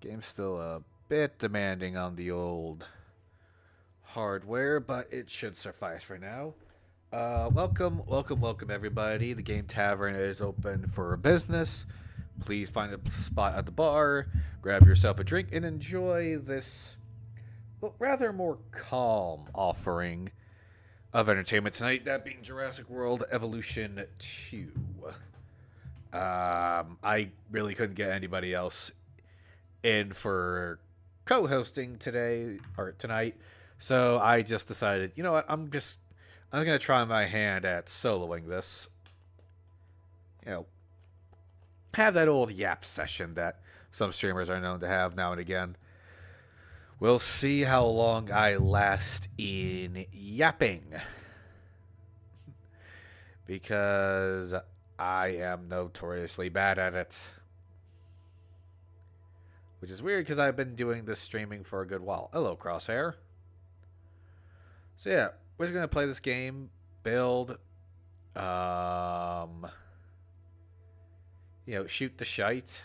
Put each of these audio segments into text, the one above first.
Game's still a bit demanding on the old hardware, but it should suffice for now. Welcome, everybody. The game Tavern is open for business. Please find a spot at the bar, grab yourself a drink, and enjoy this rather more calm offering of entertainment tonight. That being Jurassic World Evolution 2. I really couldn't get anybody else in for co-hosting tonight, so I just decided, you know what, I'm gonna try my hand at soloing this. You know, have that old yap session that some streamers are known to have now and again. We'll see how long I last in yapping, because I am notoriously bad at it. Which is weird because I've been doing this streaming for a good while. Hello, Crosshair. So yeah, we're just gonna play this game, build, shoot the shite,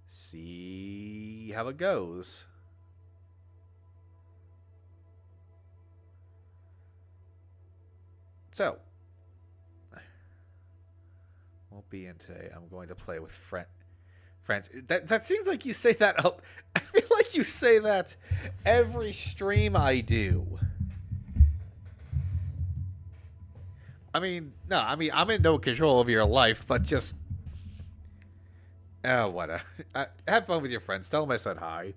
see how it goes. So, won't be in today. I'm going to play with friends. That seems like you say that up. I feel like you say that every stream I do. I mean, no, I'm in no control of your life, but just whatever. Have fun with your friends. Tell them I said hi.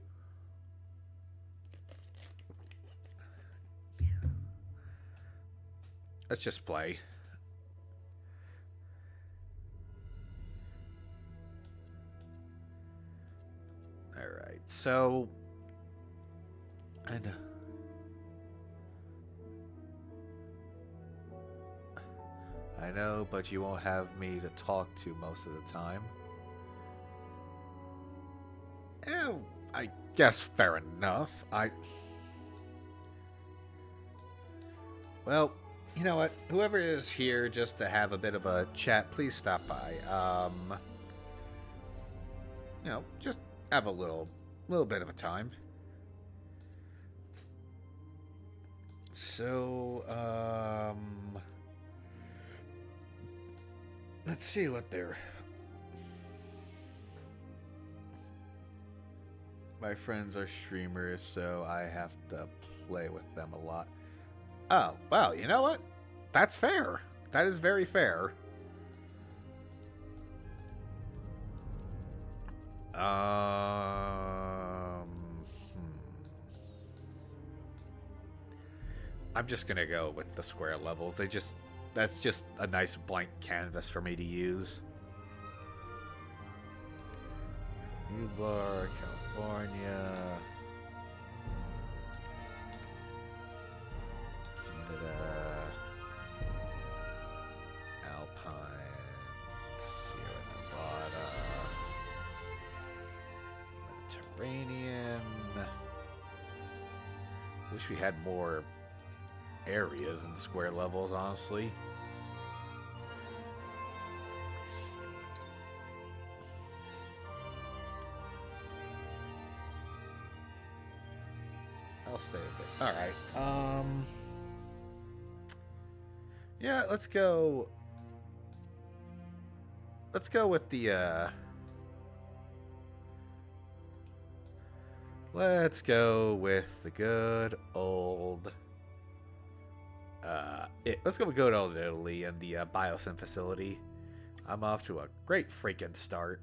Let's just play. Alright, so I know, but you won't have me to talk to most of the time. I guess fair enough. Well, you know what? Whoever is here just to have a bit of a chat, please stop by. Just have a little bit of a time. So, let's see what they're... My friends are streamers, so I have to play with them a lot. Oh, well, you know what? That's fair. That is very fair. I'm just gonna go with the square levels. That's just a nice blank canvas for me to use. New Bar, California, Canada, Alpine, Sierra Nevada, Mediterranean. Wish we had more areas and square levels, honestly. I'll stay a bit. Alright. Yeah, let's go with the let's go with the good old let's go with good old Italy and the Biosyn facility. I'm off to a great freaking start.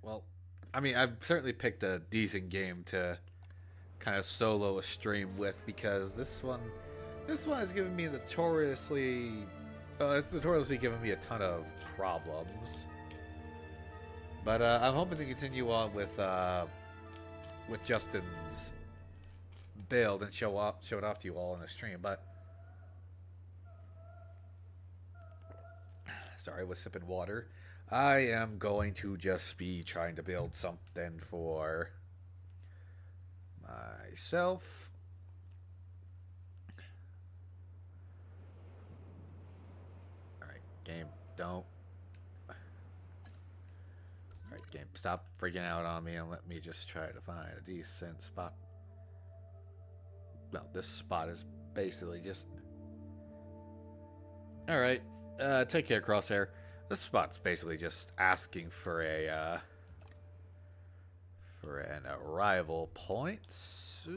Well, I've certainly picked a decent game to kind of solo a stream with, because this one has given me it's notoriously given me a ton of problems. But I'm hoping to continue on with with Justin's build and show it off to you all in the stream. But sorry, I was sipping water. I am going to just be trying to build something for myself. Alright, game, don't. Alright, game, stop freaking out on me and let me just try to find a decent spot. Well, this spot is basically just... Alright, take care, Crosshair. This spot's basically just asking for a, for an arrival point. So...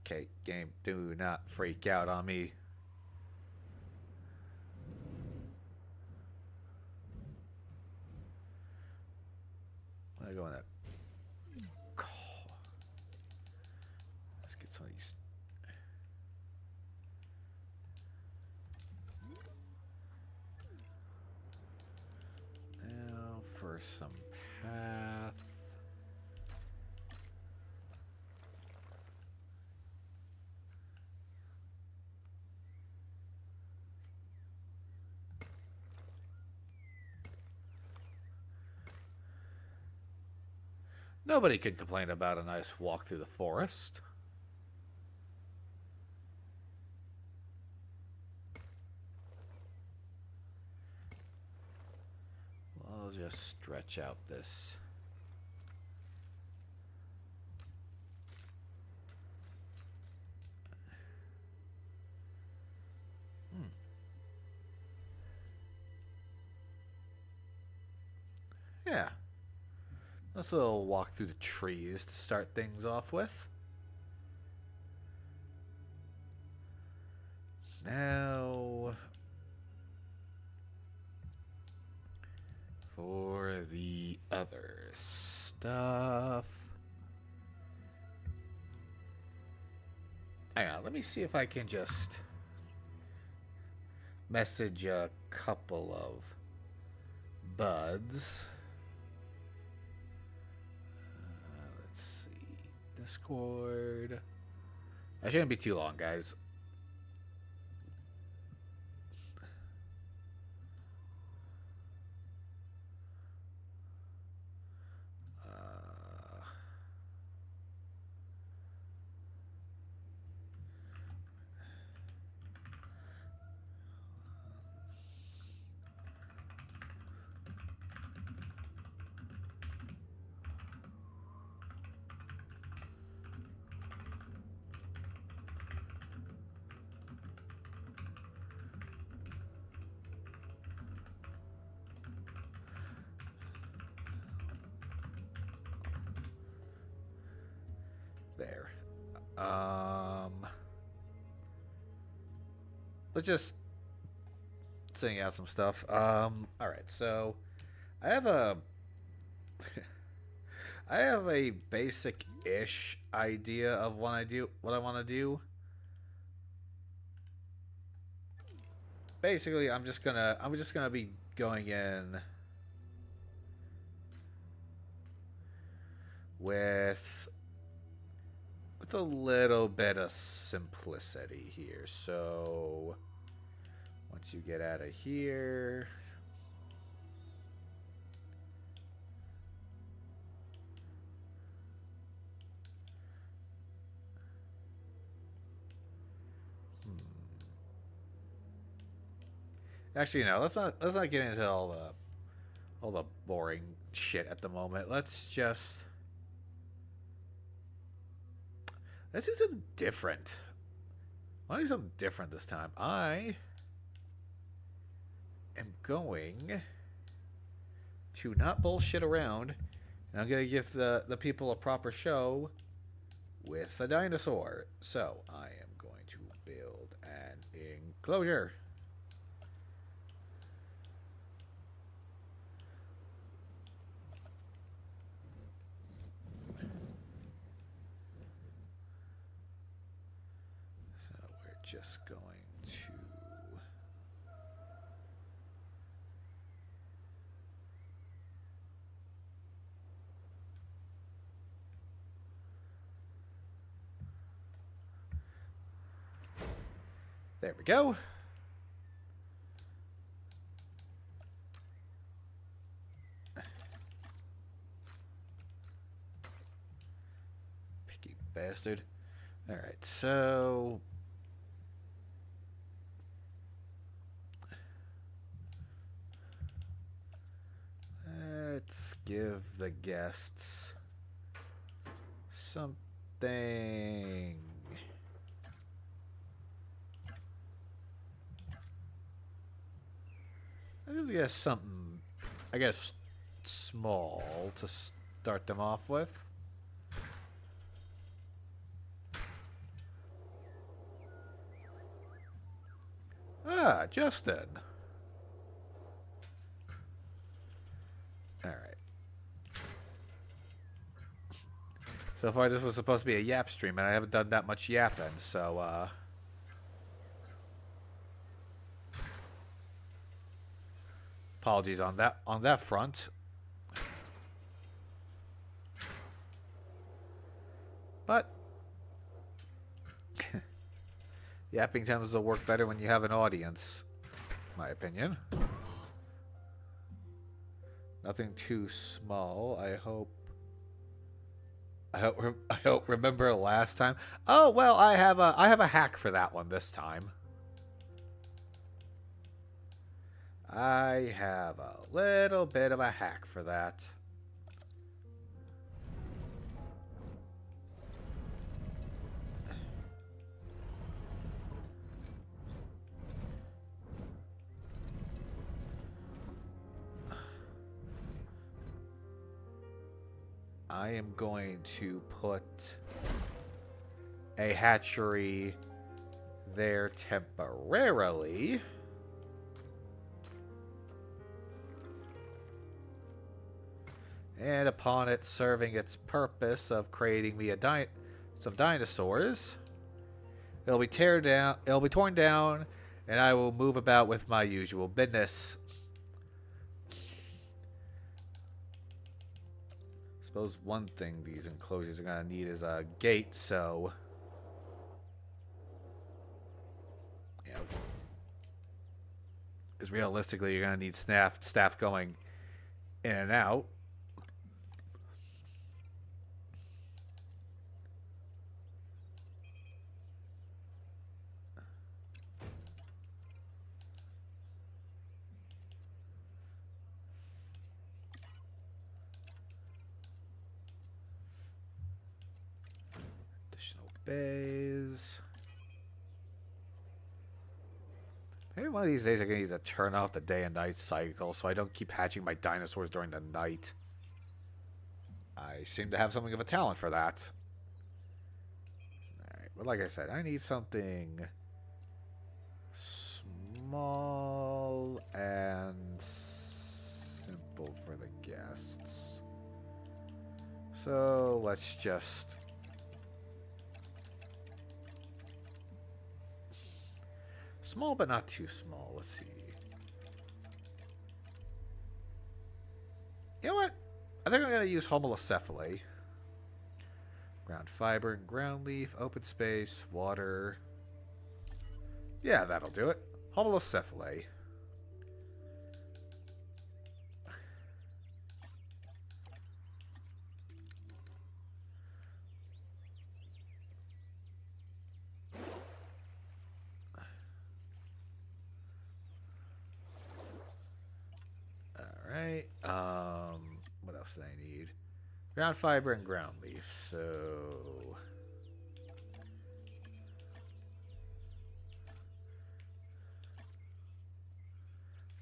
Okay, game, do not freak out on me. I go in that. Let's get some of these. Now for some path. Nobody can complain about a nice walk through the forest. I'll just stretch out this. Yeah. Let's a little walk through the trees to start things off with. Now, for the other stuff. Hang on, let me see if I can just message a couple of buds. Let's see. Discord. I shouldn't be too long, guys. There. Let's just sing out some stuff. All right. So I have a I have a basic-ish idea of what I want to do. Basically, I'm just gonna be going in with a little bit of simplicity here. So once you get out of here, actually, no. Let's not get into all the boring shit at the moment. Let's do something different. I want to do something different this time. I am going to not bullshit around, and I'm going to give the people a proper show with a dinosaur. So I am going to build an enclosure. So we're just going to There we go. Picky bastard. Alright, so... let's give the guests something. I just guess something, I guess, small to start them off with. Ah, Justin. Alright. So far this was supposed to be a yap stream, and I haven't done that much yapping, so, apologies on that front. But yapping tends to work better when you have an audience, in my opinion. Nothing too small. I hope remember last time. Oh well, I have a hack for that one this time. I have a little bit of a hack for that. I am going to put a hatchery there temporarily. And upon it serving its purpose of creating me some dinosaurs, it'll be torn down, and I will move about with my usual business. Suppose one thing these enclosures are gonna need is a gate, so yeah. Because realistically, you're gonna need staff going in and out. Bays. Maybe one of these days I'm going to need to turn off the day and night cycle so I don't keep hatching my dinosaurs during the night. I seem to have something of a talent for that. Alright, but like I said, I need something small and simple for the guests. So let's just... small, but not too small. Let's see. You know what? I think I'm going to use homolocephale. Ground fiber and ground leaf, open space, water. Yeah, that'll do it. Homolocephale. Alright, what else do I need? Ground fiber and ground leaf, so...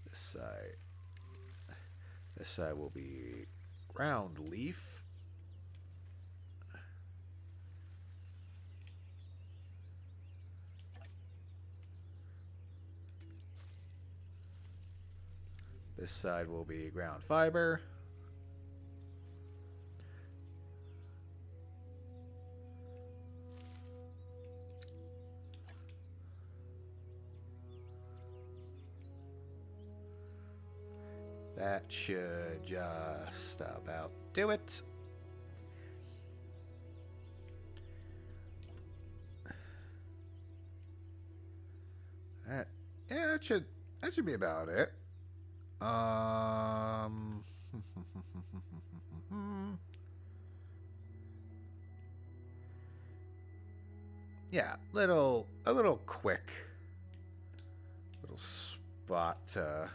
This side will be ground leaf. This side will be ground fiber. That should just about do it. that should be about it. Yeah, a little quick little spot. And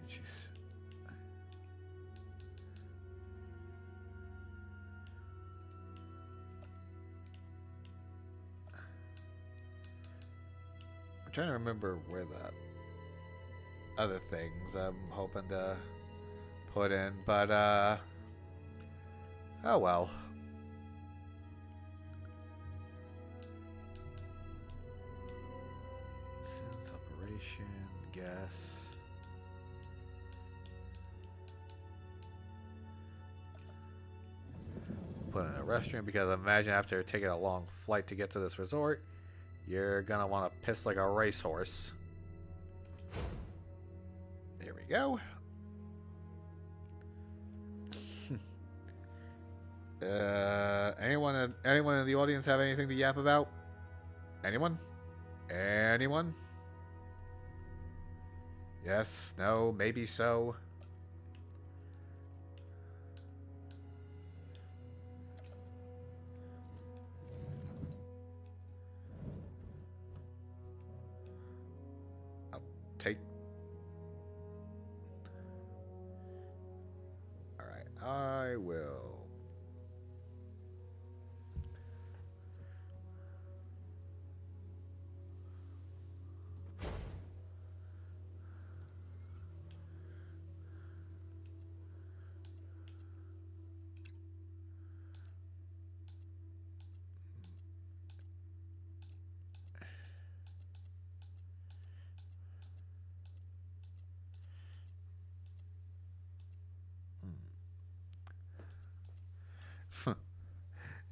she's. I'm trying to remember where the other things I'm hoping to put in, but oh well. Operation, guess. Put in a restroom because I imagine after taking a long flight to get to this resort, you're gonna want to piss like a racehorse. There we go. Anyone in the audience have anything to yap about? Anyone? Anyone? Yes, no, maybe so. I'll take. All right, I will.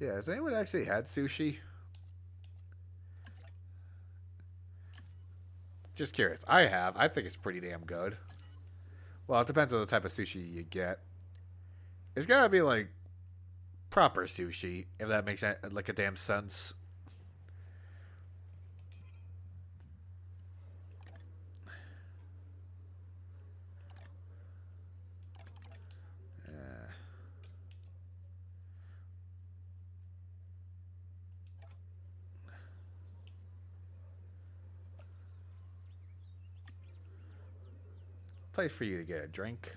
Yeah, has anyone actually had sushi? Just curious. I have. I think it's pretty damn good. Well, it depends on the type of sushi you get. It's gotta be like proper sushi, if that makes like a damn sense. Place for you to get a drink.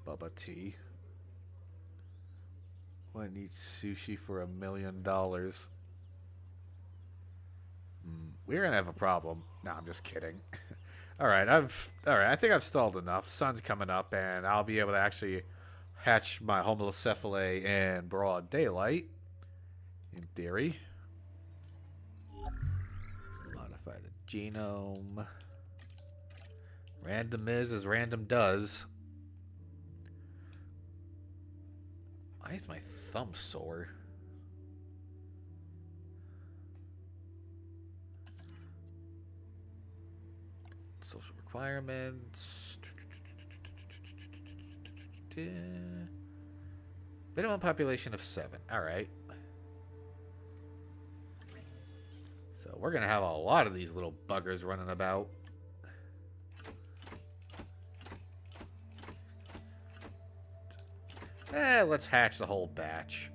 Bubba tea. I need sushi for $1 million. We're gonna have a problem. No, I'm just kidding. All right, I think I've stalled enough. Sun's coming up, and I'll be able to actually hatch my homocephaly in broad daylight. In theory. Modify the genome. Random is as random does. Why is my thumb sore? Social requirements. Minimum population of 7. Alright. So we're going to have a lot of these little buggers running about. Let's hatch the whole batch.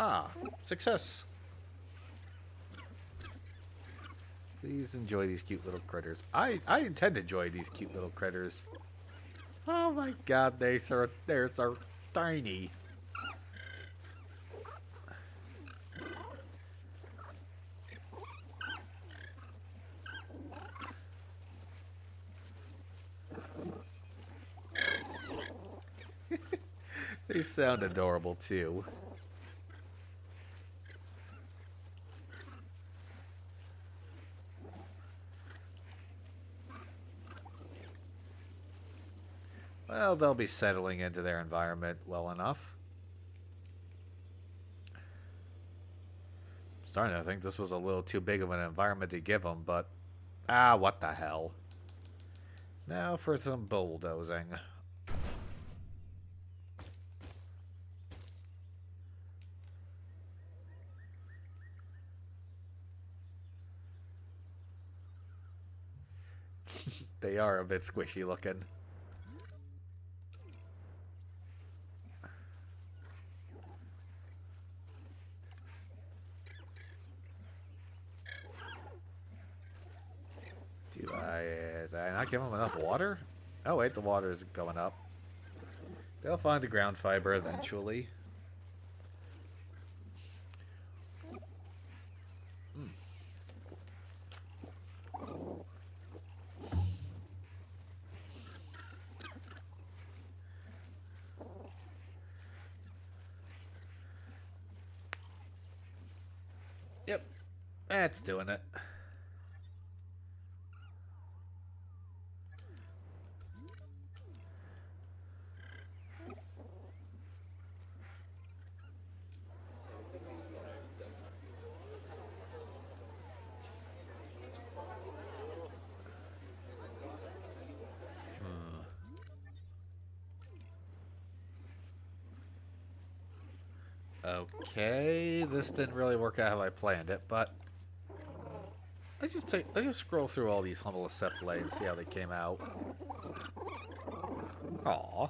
Ah, success. Please enjoy these cute little critters. I intend to enjoy these cute little critters. Oh my god, they're so tiny. They sound adorable too. Well, they'll be settling into their environment well enough. Starting to think this was a little too big of an environment to give them, but what the hell. Now for some bulldozing. They are a bit squishy looking. Did I not give them enough water? Oh wait, the water is going up. They'll find the ground fiber eventually. Mm. Yep, that's doing it. Okay, this didn't really work out how I planned it, but let's just scroll through all these Homalocephalae and see how they came out. Aw.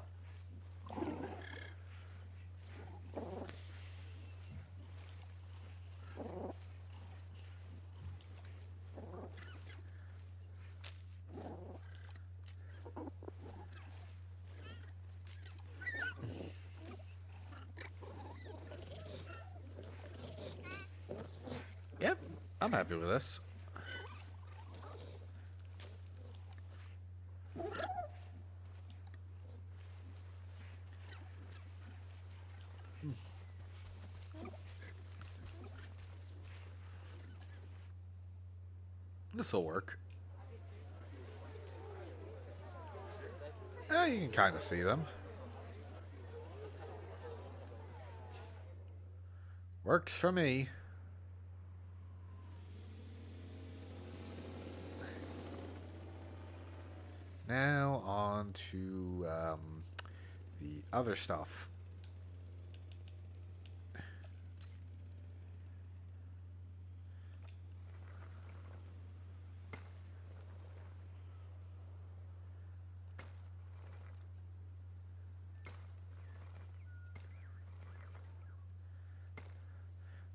Yep, I'm happy with this. This'll work. You can kind of see them. Works for me. Now on to the other stuff.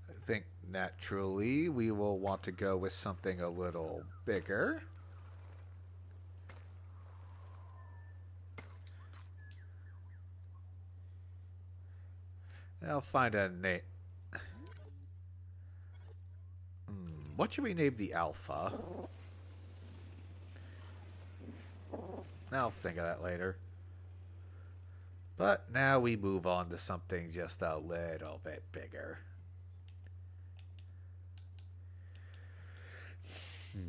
I think naturally we will want to go with something a little bigger. I'll find a name. What should we name the alpha? I'll think of that later. But now we move on to something just a little bit bigger. We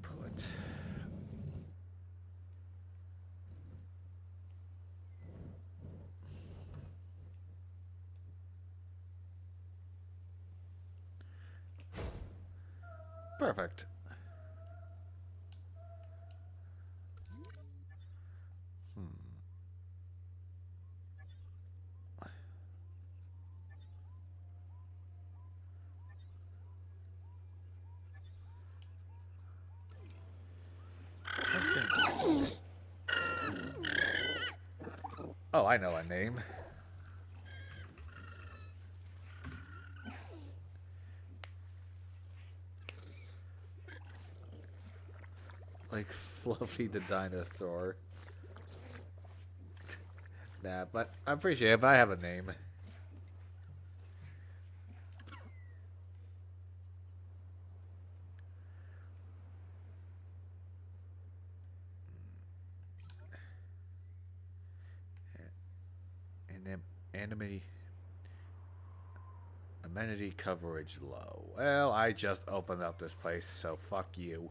put... Perfect. Oh, I know a name. Like Fluffy the dinosaur. Nah, but I appreciate it if I have a name. Enemy amenity coverage low. Well, I just opened up this place, so fuck you.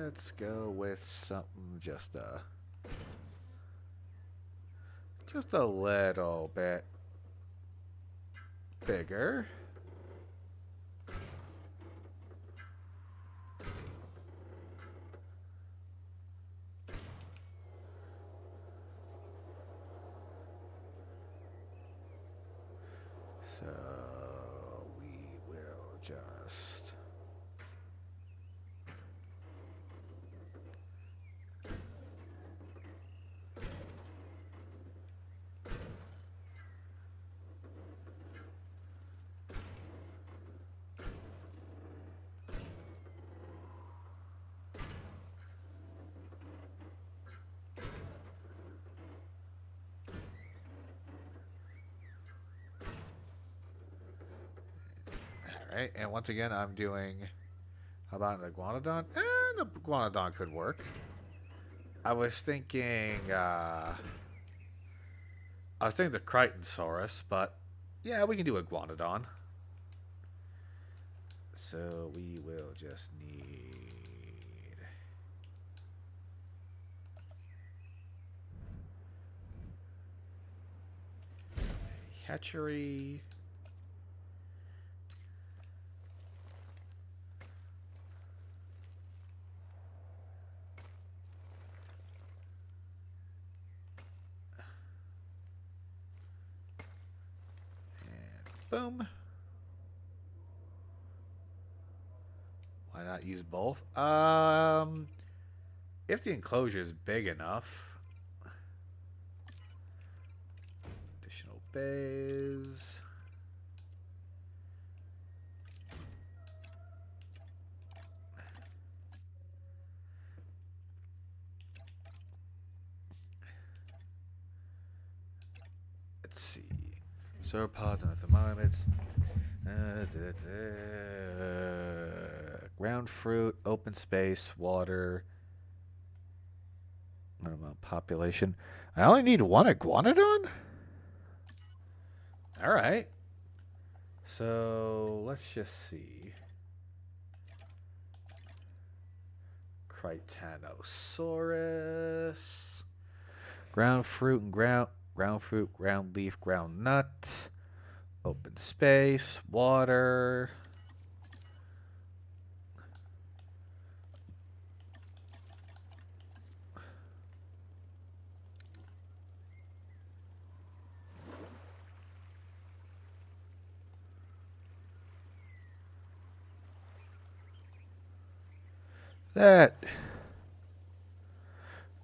Let's go with something just a little bit bigger. So we will just alright, and once again I'm doing how about an iguanodon? The iguanodon could work. I was thinking the Crichtonsaurus, but yeah, we can do iguanodon. So we will just need a hatchery. Boom. Why not use both? If the enclosure is big enough. Additional bays. Let's see. Sauropods and thermometers. Ground fruit, open space, water. Minimum population. I only need one iguanodon? Alright. So let's just see. Crichanosaurus. Ground fruit and ground fruit, ground leaf, ground nut. Open space, water. That.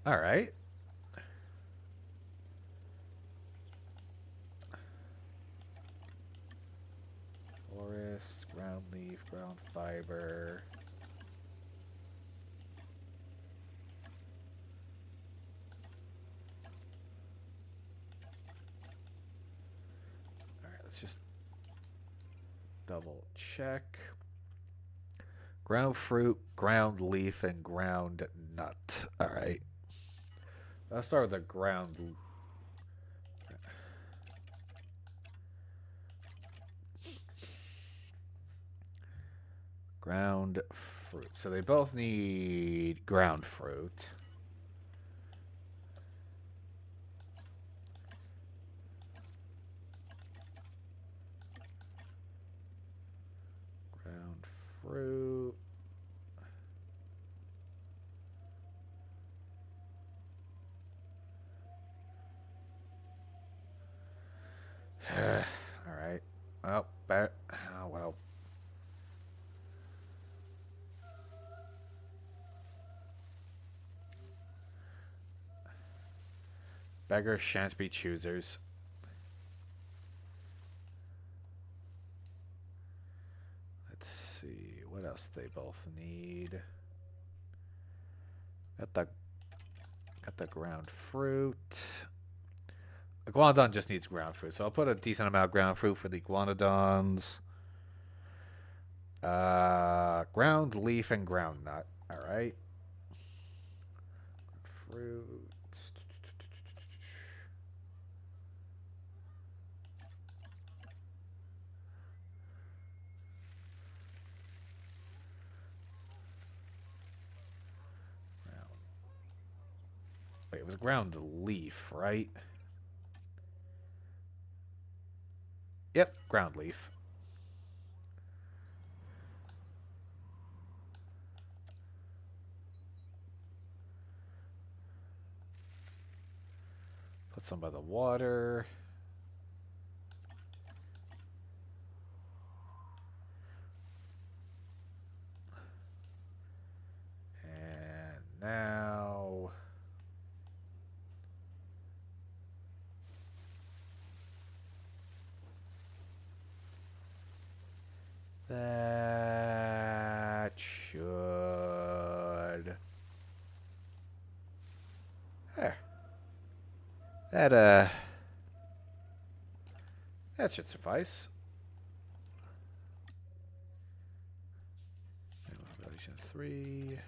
All right. Forest, ground leaf, ground fiber. All right, let's just double check. Ground fruit, ground leaf, and ground nut. All right. Let's start with the ground. Ground fruit. So they both need ground fruit. Ground fruit. All right. Well, better. Oh, well. Beggars shan't be choosers. Let's see. What else do they both need? Got the ground fruit. Iguanodon just needs ground fruit, so I'll put a decent amount of ground fruit for the Iguanodons. Ground leaf and ground nut. All right. Fruits. Wait, it was ground leaf, right? Yep, ground leaf. Put some by the water. And now... that should... There. That should suffice. Evolution 3.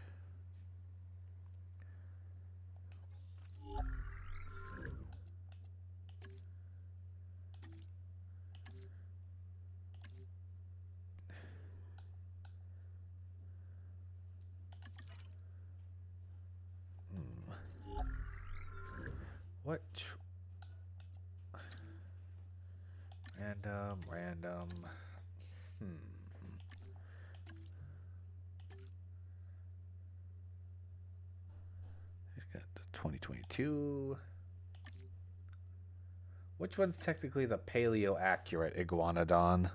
What? Random. He's got the 2022. Which one's technically the paleo accurate Iguanodon?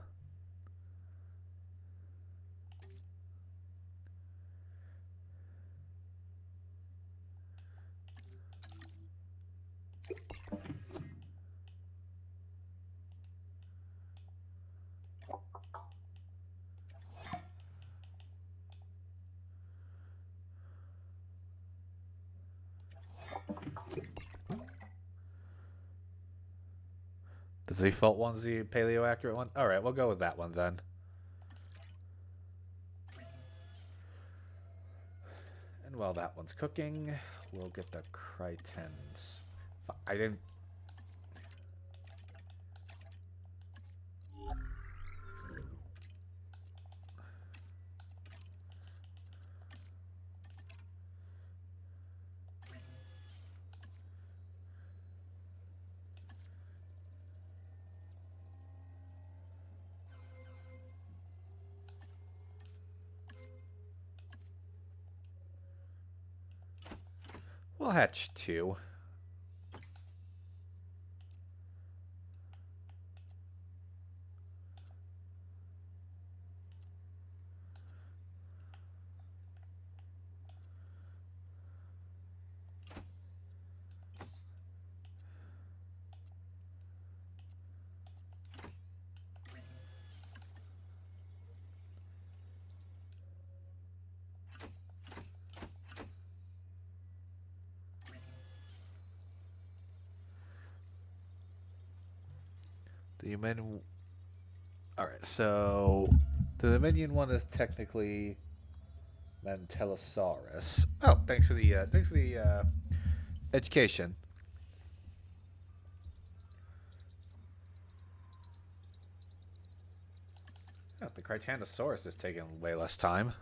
The default one's the paleo accurate one? Alright, we'll go with that one then. And while that one's cooking, we'll get the Critens. I didn't... We'll hatch 2. The minion. All right, so the minion one is technically Mantelosaurus. Oh, thanks for the education. Oh, the Critanosaurus is taking way less time.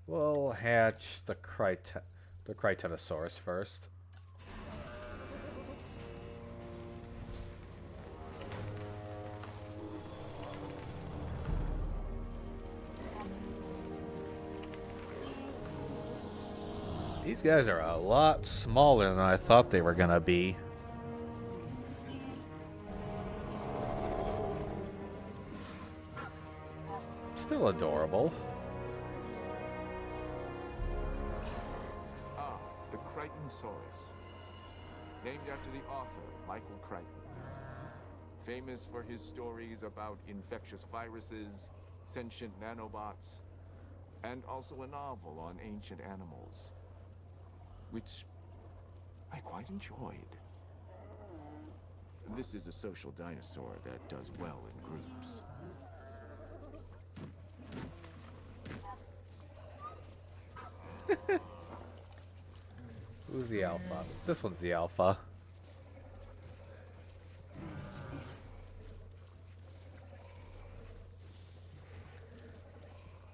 We'll hatch the Critanosaurus first. These guys are a lot smaller than I thought they were gonna be. Still adorable. Crichtonsaurus, named after the author, Michael Crichton. Famous for his stories about infectious viruses, sentient nanobots, and also a novel on ancient animals, which I quite enjoyed. This is a social dinosaur that does well in groups. Who's the alpha? This one's the alpha.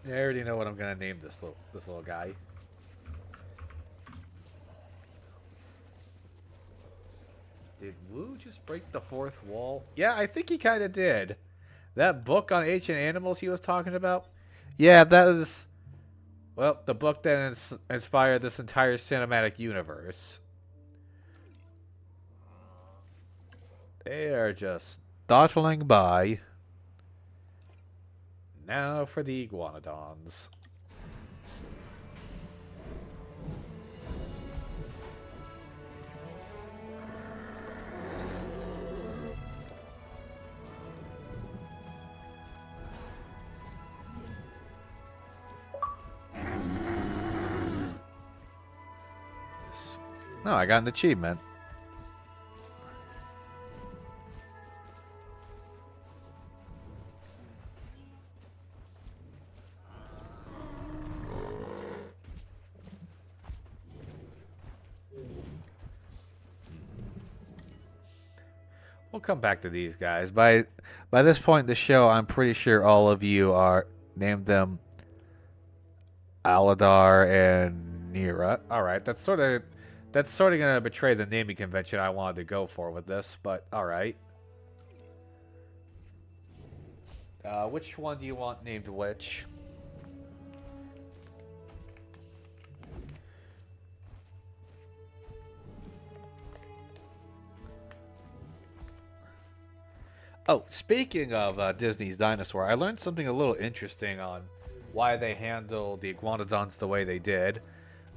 I already know what I'm gonna name this little guy. Did Wu just break the fourth wall? Yeah, I think he kind of did. That book on ancient animals he was talking about? Yeah, that was, well, the book that inspired this entire cinematic universe. They are just dawdling by. Now for the iguanodons. No, I got an achievement. We'll come back to these guys. By this point in the show, I'm pretty sure all of you are named them Aladar and Nira. All right, that's sort of gonna betray the naming convention I wanted to go for with this, but all right. Which one do you want named which? Oh, speaking of Disney's dinosaur, I learned something a little interesting on why they handled the iguanodons the way they did.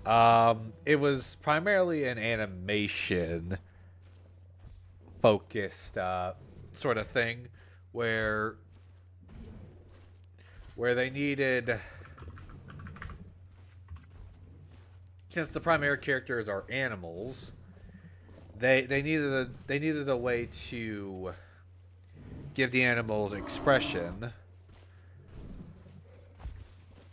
It was primarily an animation focused sort of thing where they needed, since the primary characters are animals, they needed a way to give the animals expression.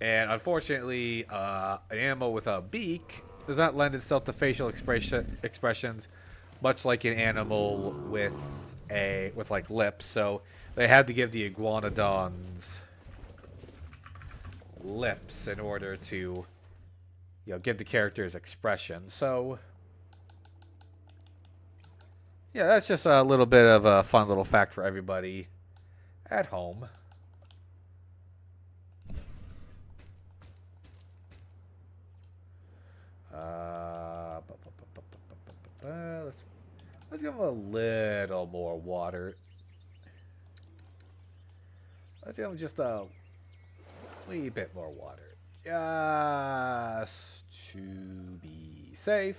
And unfortunately, an animal with a beak does not lend itself to facial expressions, much like an animal with like lips. So they had to give the iguanodons lips in order to, give the characters expression. So yeah, that's just a little bit of a fun little fact for everybody at home. Let's give him a little more water. Let's give him just a wee bit more water, just to be safe.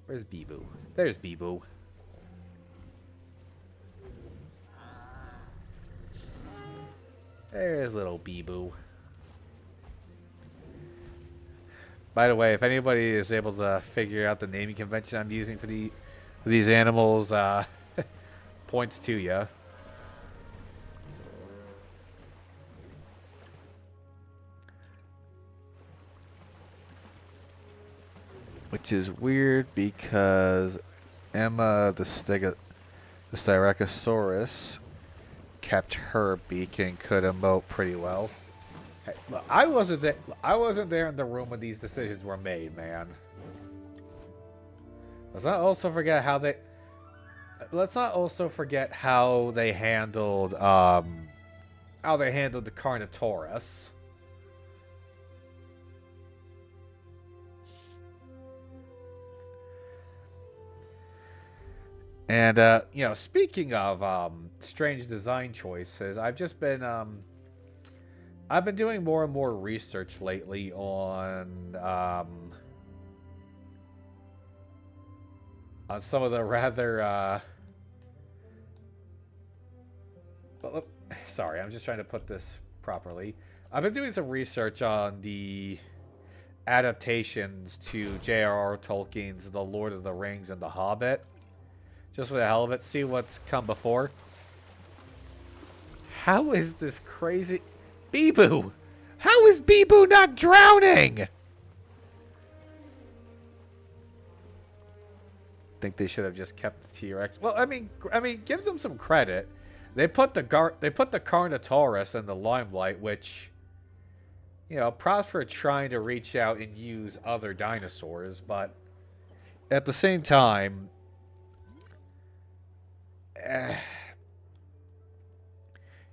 Where's Bee-Boo? There's Bee-Boo. There's little Bee-Boo. By the way, if anybody is able to figure out the naming convention I'm using for these animals, points to you. Which is weird because Emma the Styracosaurus kept her beak and could emote pretty well. Hey, look, I wasn't there. I wasn't there in the room when these decisions were made, man. Let's not also forget how they. Let's not also forget how they handled the Carnotaurus. And speaking of strange design choices, I've been doing more and more research lately on some of the rather well, sorry, I'm just trying to put this properly. I've been doing some research on the adaptations to J.R.R. Tolkien's The Lord of the Rings and The Hobbit. Just for the hell of it, see what's come before. How is this crazy... Beeboo! How is Beeboo not drowning? Think they should have just kept the T-Rex. Well, I mean, give them some credit. They put the Carnotaurus in the limelight, which, props for trying to reach out and use other dinosaurs, but at the same time,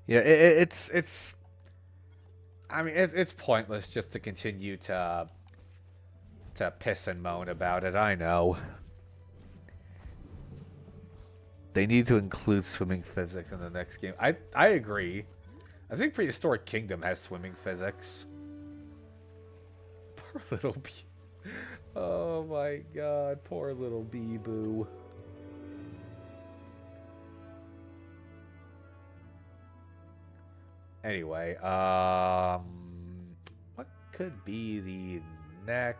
it's pointless just to continue to piss and moan about it. I know. They need to include swimming physics in the next game. I agree. I think Prehistoric Kingdom has swimming physics. Poor little bee. Oh my god, poor little Bee-Boo. Anyway, what could be the next?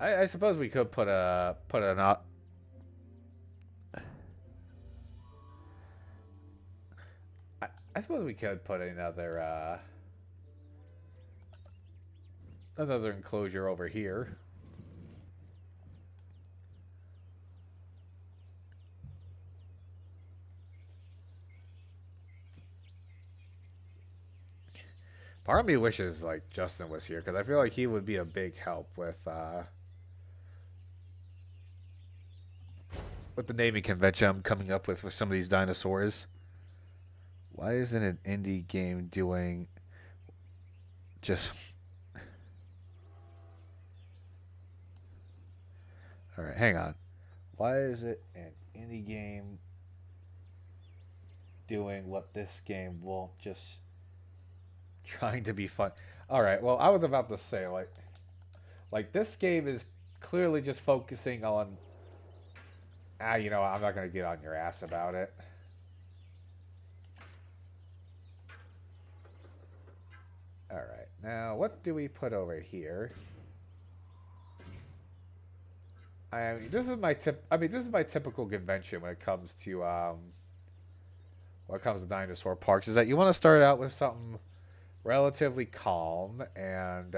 I suppose we could put an I suppose we could put another enclosure over here. Part of me wishes like Justin was here because I feel like he would be a big help with the naming convention I'm coming up with some of these dinosaurs. Why isn't an indie game doing just... Alright, hang on. Why is it an indie game doing what this game won't just... trying to be fun? Alright, well, I was about to say, like this game is clearly just focusing on... I'm not going to get on your ass about it. Alright, now what do we put over here? This is my typical convention when it comes to dinosaur parks, is that you want to start out with something relatively calm and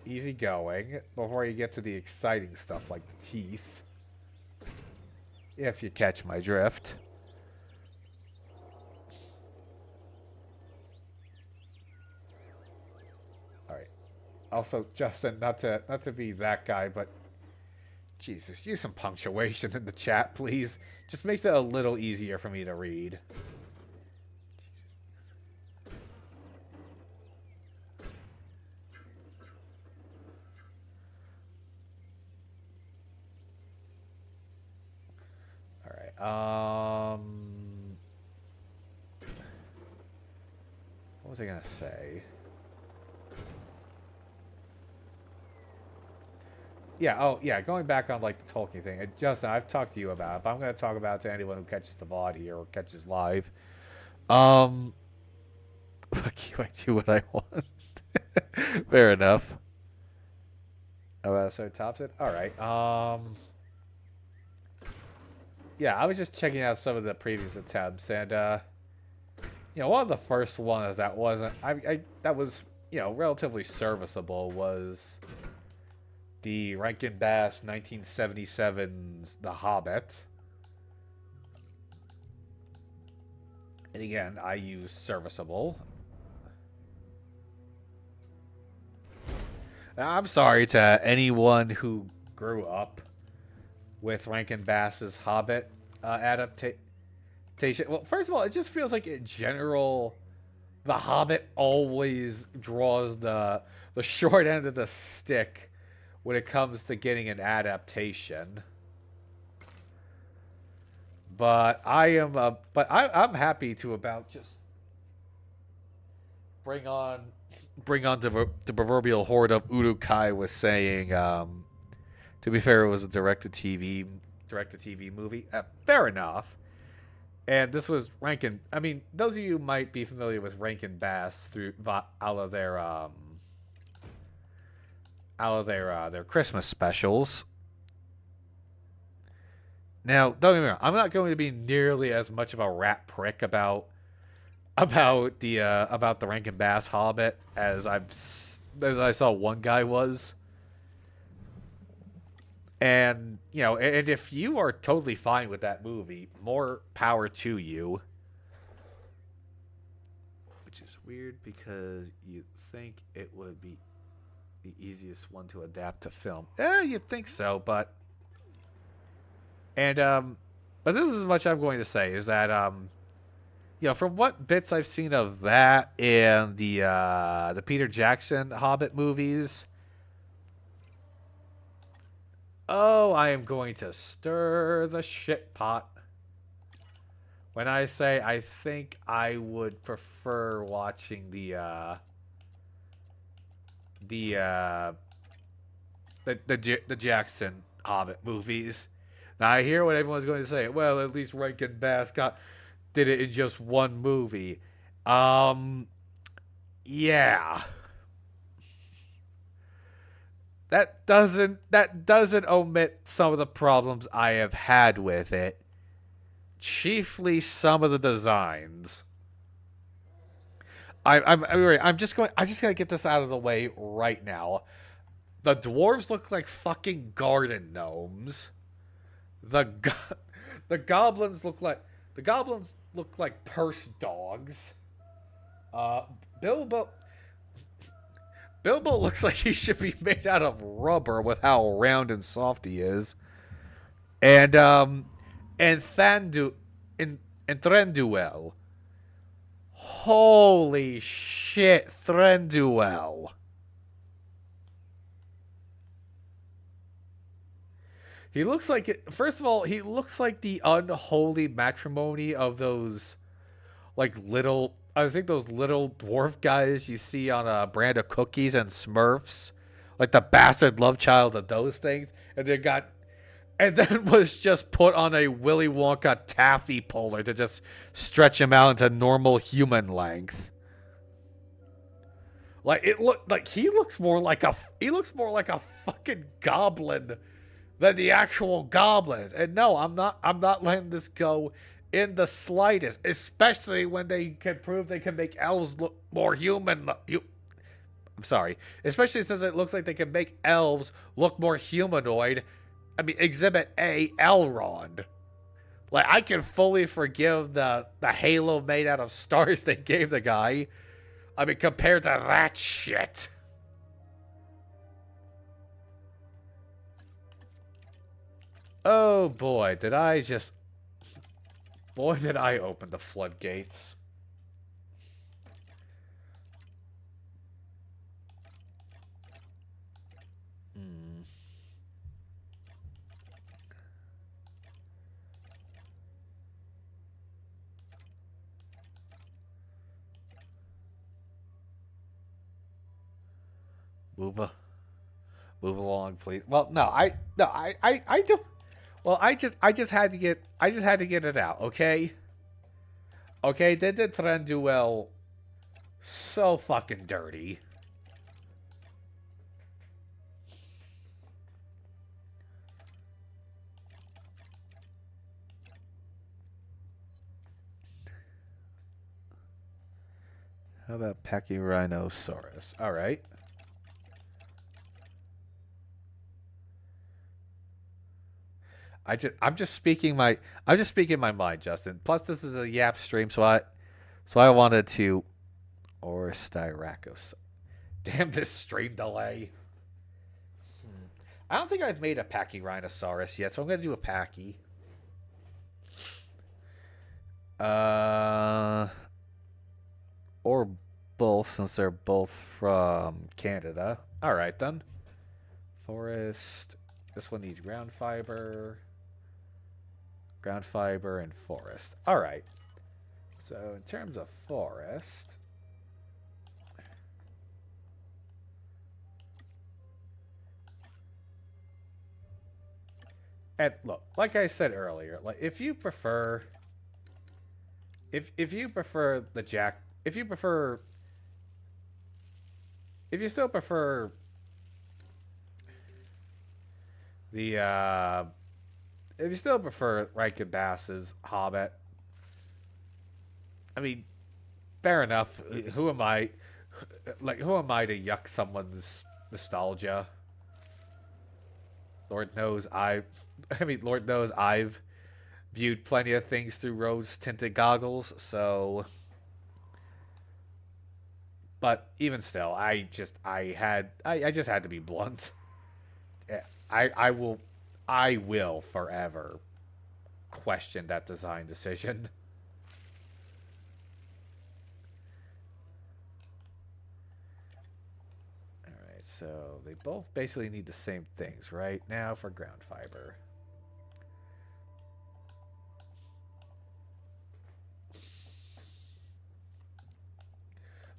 easygoing before you get to the exciting stuff like the teeth. If you catch my drift. Alright. Also, Justin, not to be that guy, but Jesus, use some punctuation in the chat, please. Just makes it a little easier for me to read. What was I gonna say? Yeah, going back on like the Tolkien thing. Justin, I've talked to you about it, but I'm gonna talk about it to anyone who catches the VOD here or catches live. Fuck you, I do what I want. Fair enough. So tops it? Alright. Yeah, I was just checking out some of the previous attempts, and one of the first ones that wasn't that was relatively serviceable was the Rankin Bass 1977's The Hobbit. And again, I use serviceable. Now, I'm sorry to anyone who grew up with Rankin Bass's Hobbit adaptation. Well, first of all, it just feels like in general, The Hobbit always draws the the short end of the stick when it comes to getting an adaptation. But I'm happy to about just bring on the proverbial horde of Urukai was saying. To be fair, it was a direct to TV movie. Fair enough. And this was Rankin. I mean, those of you might be familiar with Rankin Bass through out of their Christmas specials. Now, don't get me wrong. I'm not going to be nearly as much of a rat prick about the Rankin Bass Hobbit as I saw one guy was. And and if you are totally fine with that movie, more power to you. Which is weird because you think it would be the easiest one to adapt to film. You'd think so, but but this is as much I'm going to say is that from what bits I've seen of that and the Peter Jackson Hobbit movies. Oh, I am going to stir the shit pot. When I say I think I would prefer watching the Jackson Hobbit movies. Now I hear what everyone's going to say. Well, at least Rankin Bass did it in just one movie. Yeah. That doesn't omit some of the problems I have had with it. Chiefly some of the designs. I'm just gonna get this out of the way right now. The dwarves look like fucking garden gnomes. The goblins look like purse dogs. Bilbo looks like he should be made out of rubber with how round and soft he is. And Thranduil. Holy shit, Thranduil. He looks like it. First of all, he looks like the unholy matrimony of those those little dwarf guys you see on a brand of cookies and Smurfs, like the bastard love child of those things, and then was just put on a Willy Wonka taffy puller to just stretch him out into normal human length. He looks more like a fucking goblin than the actual goblin. And no, I'm not letting this go in the slightest, especially when they can prove they can make elves look more human. I'm sorry. Especially since it looks like they can make elves look more humanoid. I mean, Exhibit A, Elrond. Like, I can fully forgive the halo made out of stars they gave the guy. I mean, compared to that shit. Oh boy, did I open the floodgates. Move along, please. Well, no, I do. Well, I just had to get it out, okay? Okay, they did Thranduil so fucking dirty. How about Pachyrhinosaurus? All right. I'm just speaking my mind, Justin. Plus, this is a Yap stream, so I wanted to, or Styracosaurus. Damn this stream delay. I don't think I've made a Pachyrhinosaurus yet, so I'm gonna do a Pachy. Or both since they're both from Canada. All right then. Forest. This one needs ground fiber, and forest. All right. So in terms of forest, and look, like I said earlier, like if you prefer, if you prefer the jack, if you still prefer the if you still prefer Rankin Bass's Hobbit, I mean, fair enough. Who am I? Like, who am I to yuck someone's nostalgia? Lord knows I've. I mean, Lord knows I've viewed plenty of things through rose-tinted goggles. So, but even still, I just had to be blunt. I will forever question that design decision. Alright, so they both basically need the same things, right? Now for ground fiber.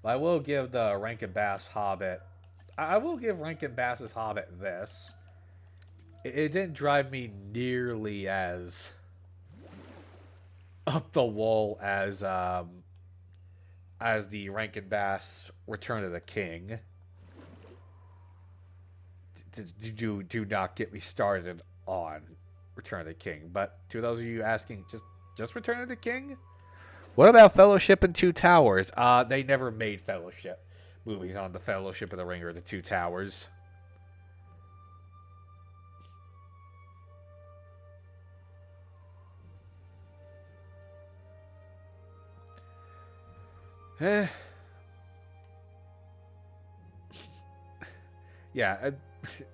But I will give the Rankin Bass Hobbit. I will give Rankin Bass's Hobbit this. It didn't drive me nearly as up the wall as the Rankin Bass Return of the King. Do not get me started on Return of the King. But to those of you asking, just Return of the King? What about Fellowship and Two Towers? They never made Fellowship movies on the Fellowship of the Ring or the Two Towers. Eh. Yeah,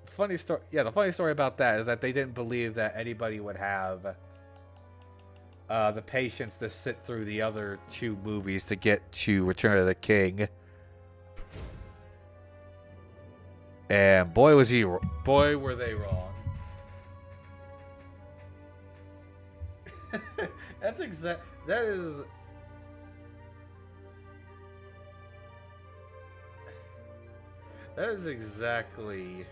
funny story. Yeah, the funny story about that is that they didn't believe that anybody would have the patience to sit through the other two movies to get to Return of the King. And boy were they wrong. That is exactly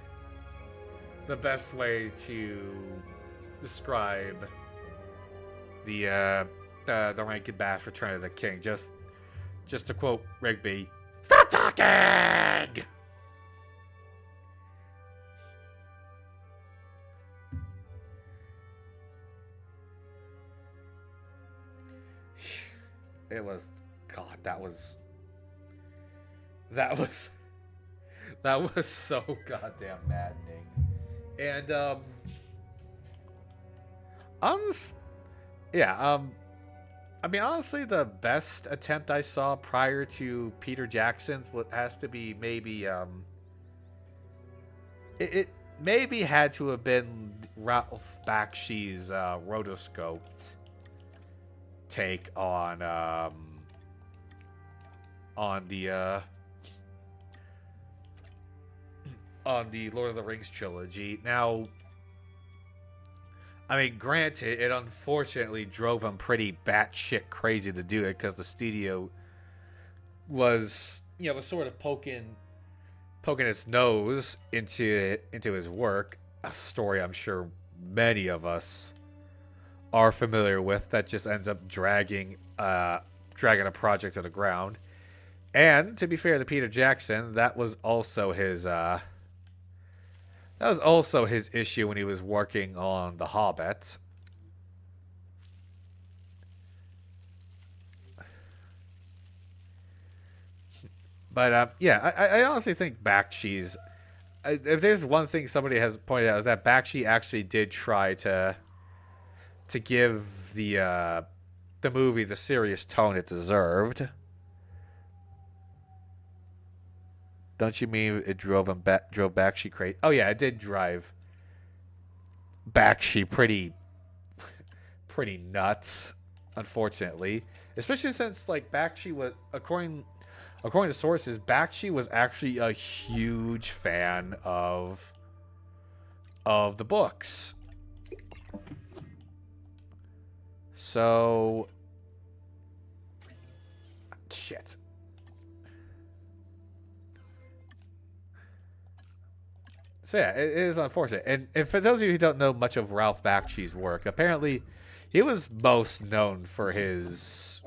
the best way to describe the Rankin Bass Return of the King. Just to quote Rigby, "Stop talking!" It was, God, that was so goddamn maddening. And I mean, honestly, the best attempt I saw prior to Peter Jackson's has to be maybe it maybe had to have been Ralph Bakshi's rotoscoped take on the Lord of the Rings trilogy. Now, I mean, granted, it unfortunately drove him pretty batshit crazy to do it because the studio was sort of poking its nose into his work. A story I'm sure many of us are familiar with that just ends up dragging a project to the ground. And to be fair to Peter Jackson, that was also his issue when he was working on The Hobbit. But I honestly think Bakshi's. If there's one thing somebody has pointed out is that Bakshi actually did try to give the movie the serious tone it deserved. Don't you mean it drove Bakshi crazy? Oh yeah, it did drive Bakshi pretty nuts, unfortunately. Especially since like Bakshi was according according to sources, Bakshi was actually a huge fan of the books. So, shit. So yeah, it is unfortunate. And for those of you who don't know much of Ralph Bakshi's work, apparently he was most known for his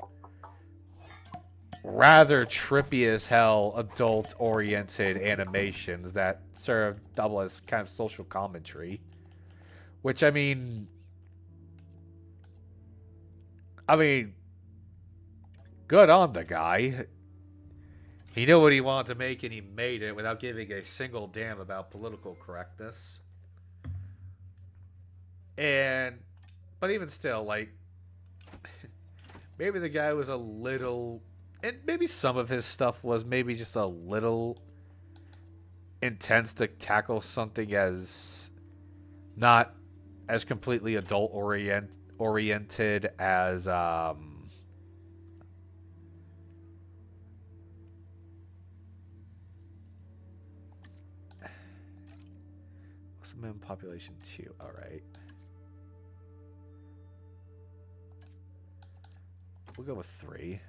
rather trippy as hell adult-oriented animations that serve double as kind of social commentary. Which, I mean, good on the guy. He knew what he wanted to make and he made it without giving a single damn about political correctness. And, but even still, like, maybe the guy was a little, and maybe some of his stuff was maybe just a little intense to tackle something as not as completely oriented as what's the minimum population? 2. All right, we'll go with 3.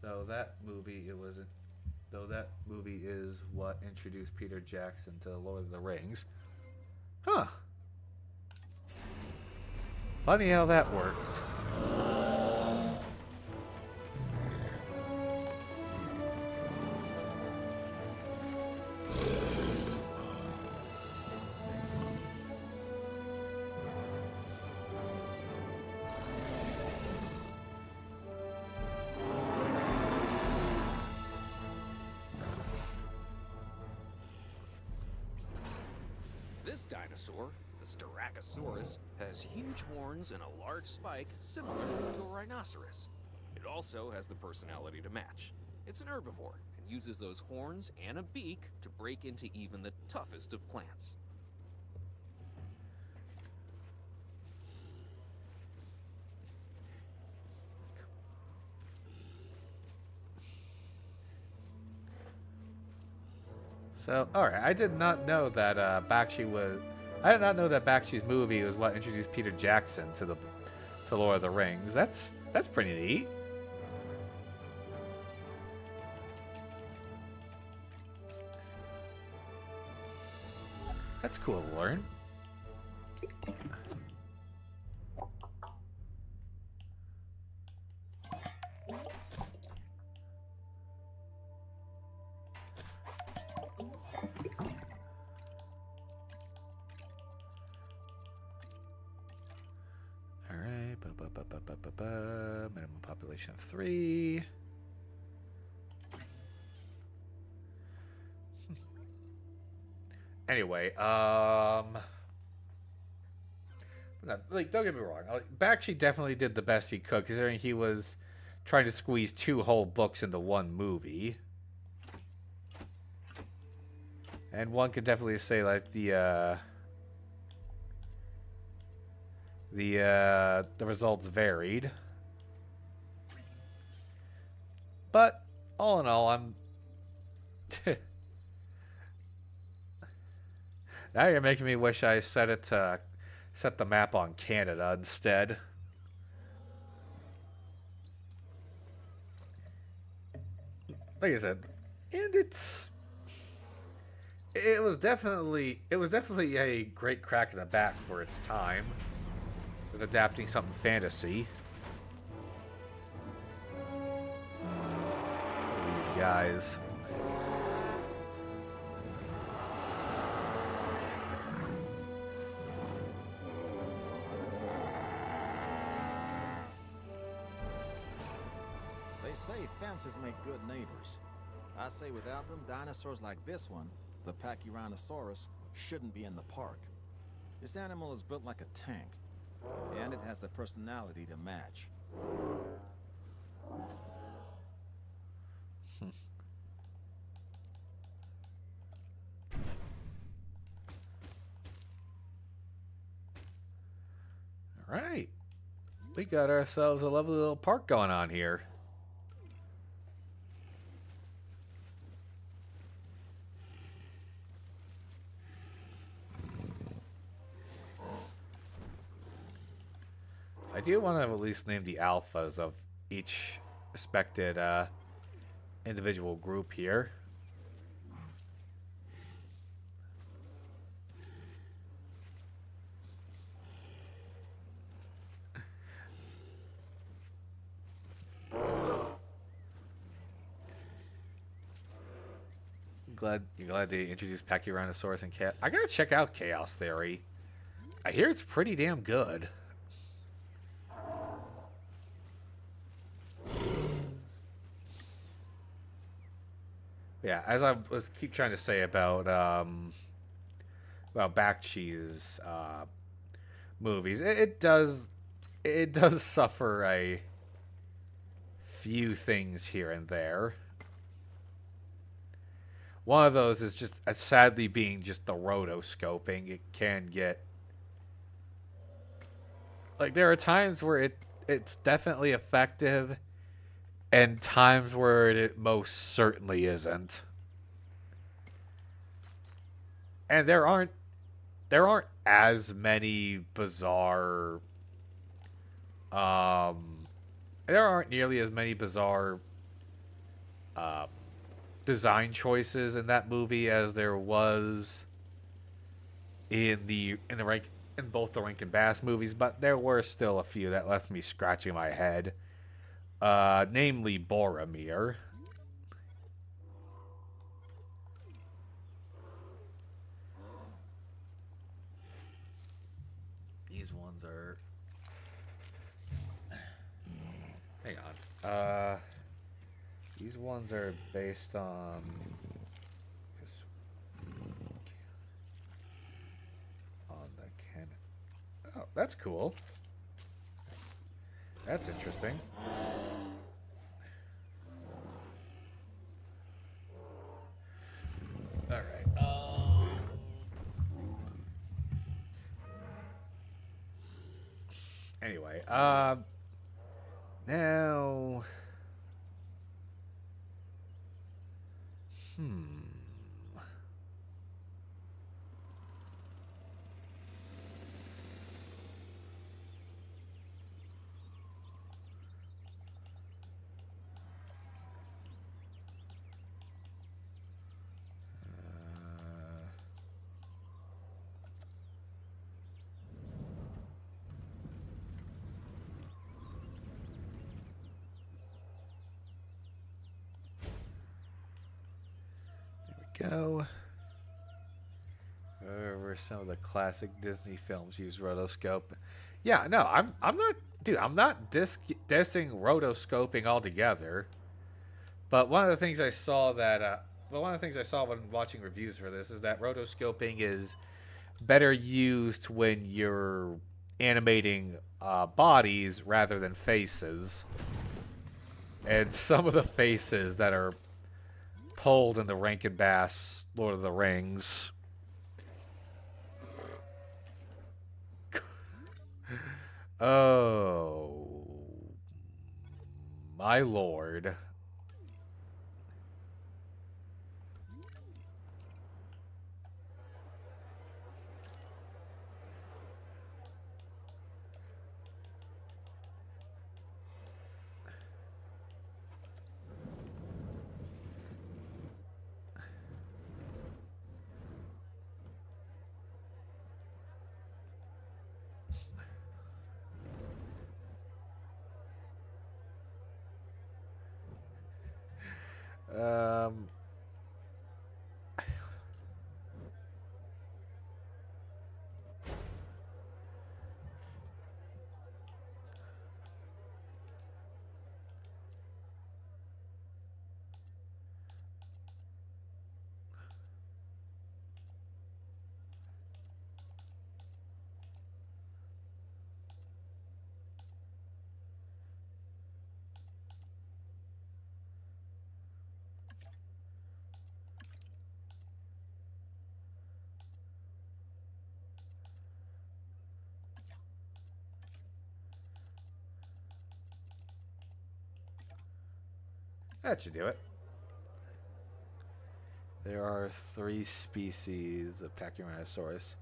So that movie, it wasn't. Though that movie is what introduced Peter Jackson to Lord of the Rings. Huh. Funny how that worked. This dinosaur, the Styracosaurus, has huge horns and a large spike similar to a rhinoceros. It also has the personality to match. It's an herbivore and uses those horns and a beak to break into even the toughest of plants. So, alright, I did not know that Bakshi was. I did not know that Bakshi's movie was what introduced Peter Jackson to Lord of the Rings. That's pretty neat. That's cool to learn. Minimum population of 3. Anyway, like, don't get me wrong. Bakshi definitely did the best he could, considering he was trying to squeeze 2 whole books into one movie. And one could definitely say, like, the results varied. But all in all, I'm now you're making me wish I set the map on Canada instead. Like I said, and it was definitely a great crack in the back for its time with adapting something fantasy. These guys. They say fences make good neighbors. I say without them, dinosaurs like this one, the Pachyrhinosaurus, shouldn't be in the park. This animal is built like a tank, and it has the personality to match. All right. We got ourselves a lovely little park going on here. I do want to at least name the alphas of each respected individual group here. Glad they introduced Pachyrhinosaurus and Cat. I gotta check out Chaos Theory. I hear it's pretty damn good. Yeah, as I was keep trying to say about Bakshi's movies, it does suffer a few things here and there. One of those is just sadly being just the rotoscoping. It can get like there are times where it's definitely effective, and times where it most certainly isn't. And there aren't as many bizarre there aren't nearly as many bizarre uh, design choices in that movie as there was in both the Rankin Bass movies, but there were still a few that left me scratching my head. Namely Boromir. These ones are. Hang on. These ones are based on. On the canon. Oh, that's cool. That's interesting. All right. Anyway, now, hmm. Go. Where some of the classic Disney films use rotoscope. Yeah, no, I'm not, dude. I'm not dissing rotoscoping altogether. But one of the things I saw when watching reviews for this is that rotoscoping is better used when you're animating bodies rather than faces. And some of the faces that are pulled in the Rankin Bass Lord of the Rings. Oh, my lord. Um, That should do it. There are 3 species of Pachyrhinosaurus.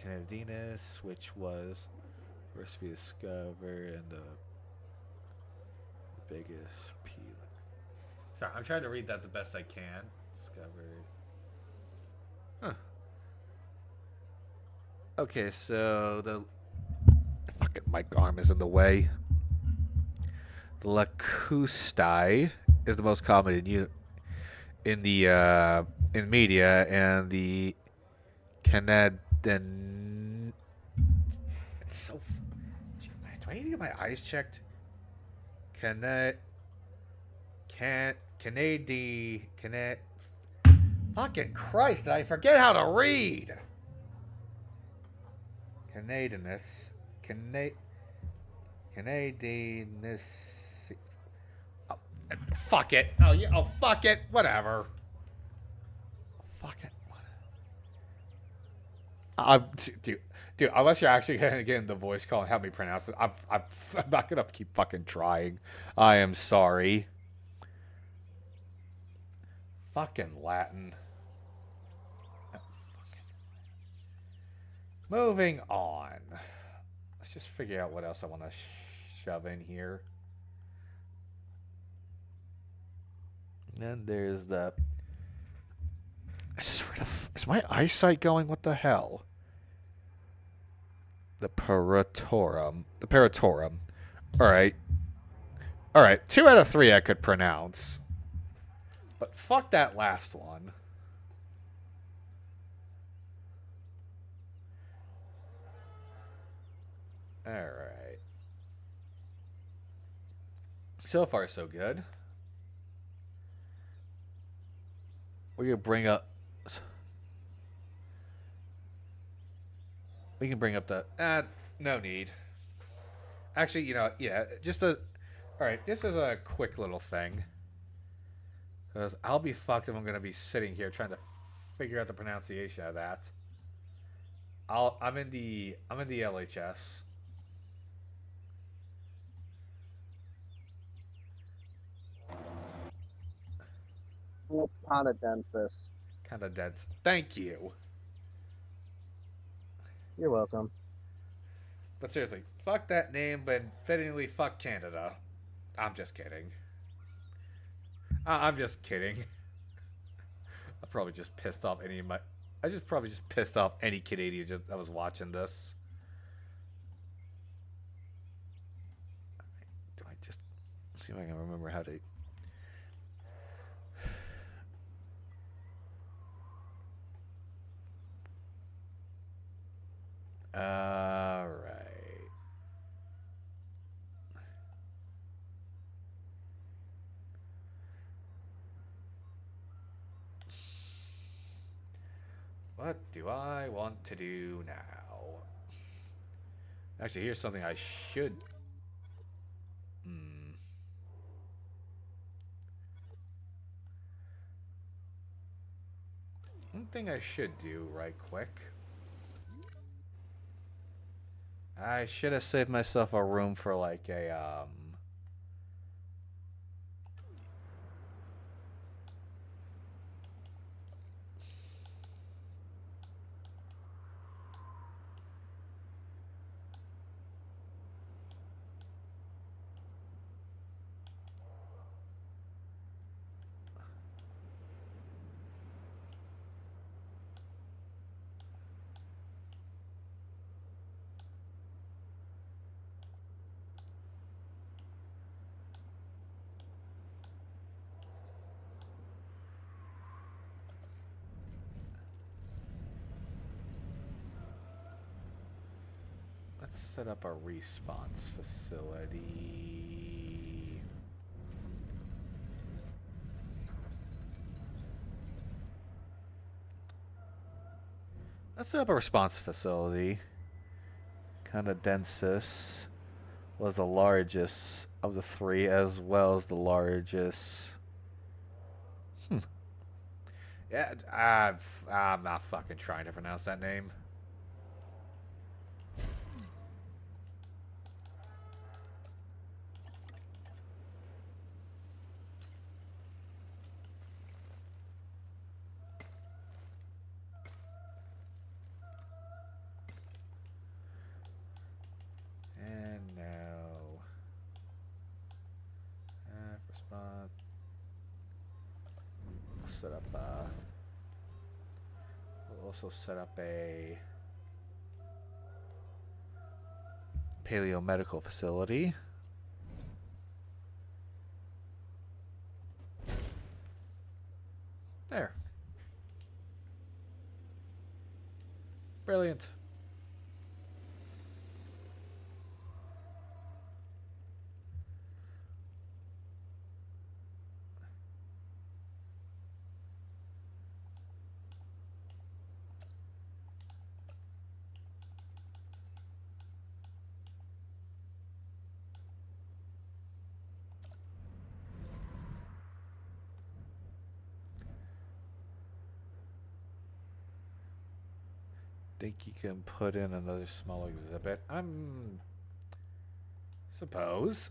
Canadinus, which was first to be discovered, and the biggest Sorry, I'm trying to read that the best I can. Discovered. Huh. Okay, so the fucking mic arm is in the way. The lacustai is the most common in the in media, and the Canadian. It's so. Do I need to get my eyes checked? Canadian. Fucking Christ! Did I forget how to read? Canadianus. Canadianus. Oh, fuck it. Oh yeah. Oh fuck it. Whatever. Fuck it. Dude, unless you're actually gonna get in the voice call and help me pronounce it, I'm not gonna keep fucking trying. I am sorry. Fucking Latin. Moving on. Let's just figure out what else I want to shove in here. And then there's the. Is my eyesight going? What the hell? The Paratorum. The Paratorum. Alright. Alright. 2 out of 3 I could pronounce. But fuck that last one. Alright. So far, so good. We're going to bring up... We can bring up the... no need. Actually, you know, yeah, just a... Alright, this is a quick little thing. Because I'll be fucked if I'm going to be sitting here trying to figure out the pronunciation of that. I'm in the LHS. Canadensis. Kind of dead. Thank you. You're welcome. But seriously, fuck that name, but fittingly fuck Canada. I'm just kidding. I'm just kidding. I probably just pissed off any of my... I just probably just pissed off any Canadian that was watching this. Do I just... see if I can remember how to... Alright. What do I want to do now? Actually, here's something I should... One thing I should do right quick. I should have saved myself a room for like a let's set up a response facility. Let's set up a response facility. Canadensis was the largest of the 3, as well as the largest. Yeah, I'm not fucking trying to pronounce that name. set up. We'll also set up a paleo medical facility. There. Brilliant. Think you can put in another small exhibit? Suppose.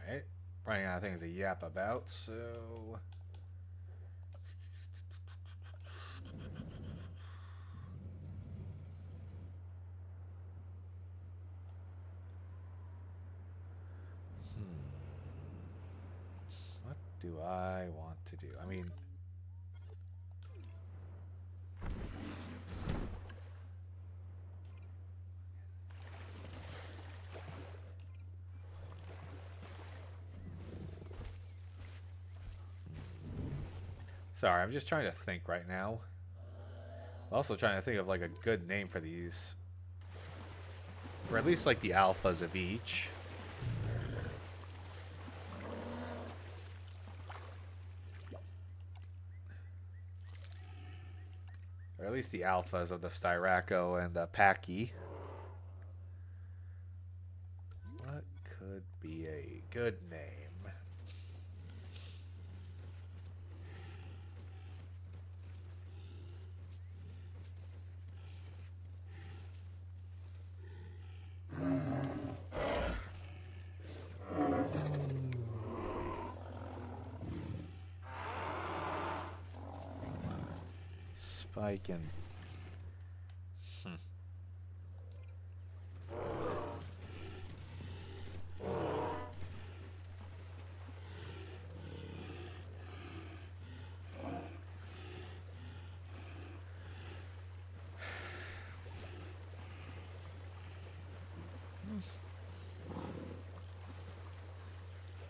Alright. Running out of things to yap about, so. What do I want to do? I mean. Sorry, I'm just trying to think right now. I'm also trying to think of like a good name for these. Or at least like the alphas of each. Or at least the alphas of the Styraco and the Paki. What could be a good name? Spike and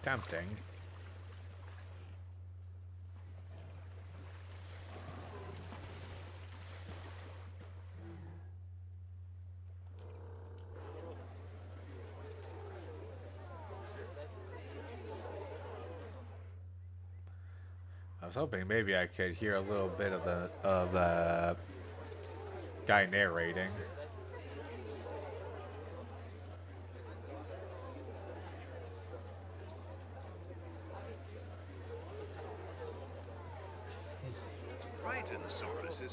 tempting. I was hoping maybe I could hear a little bit of the guy narrating.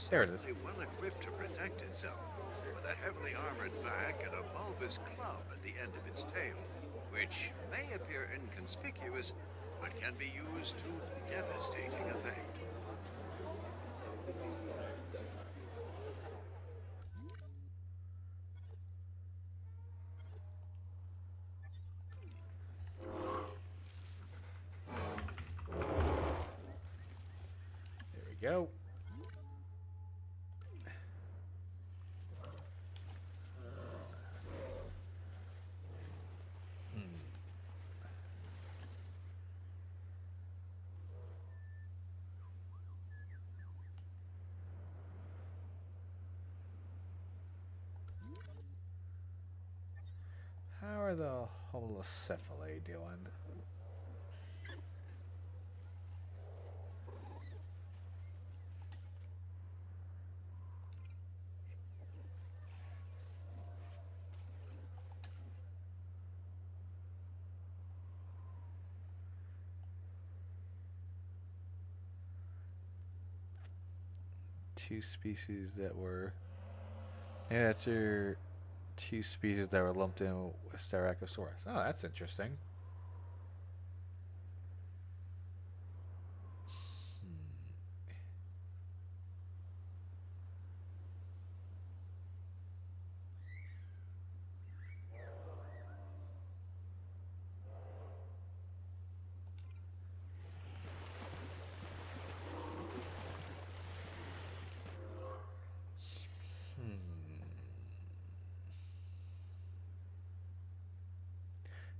There it is. Well equipped to protect itself, with a heavily armored back and a bulbous club at the end of its tail, which may appear inconspicuous, but can be used to devastating effect. There we go. How are the holocephali doing? Two species that were. Yeah, after two species that were lumped in with Styracosaurus. Oh, that's interesting.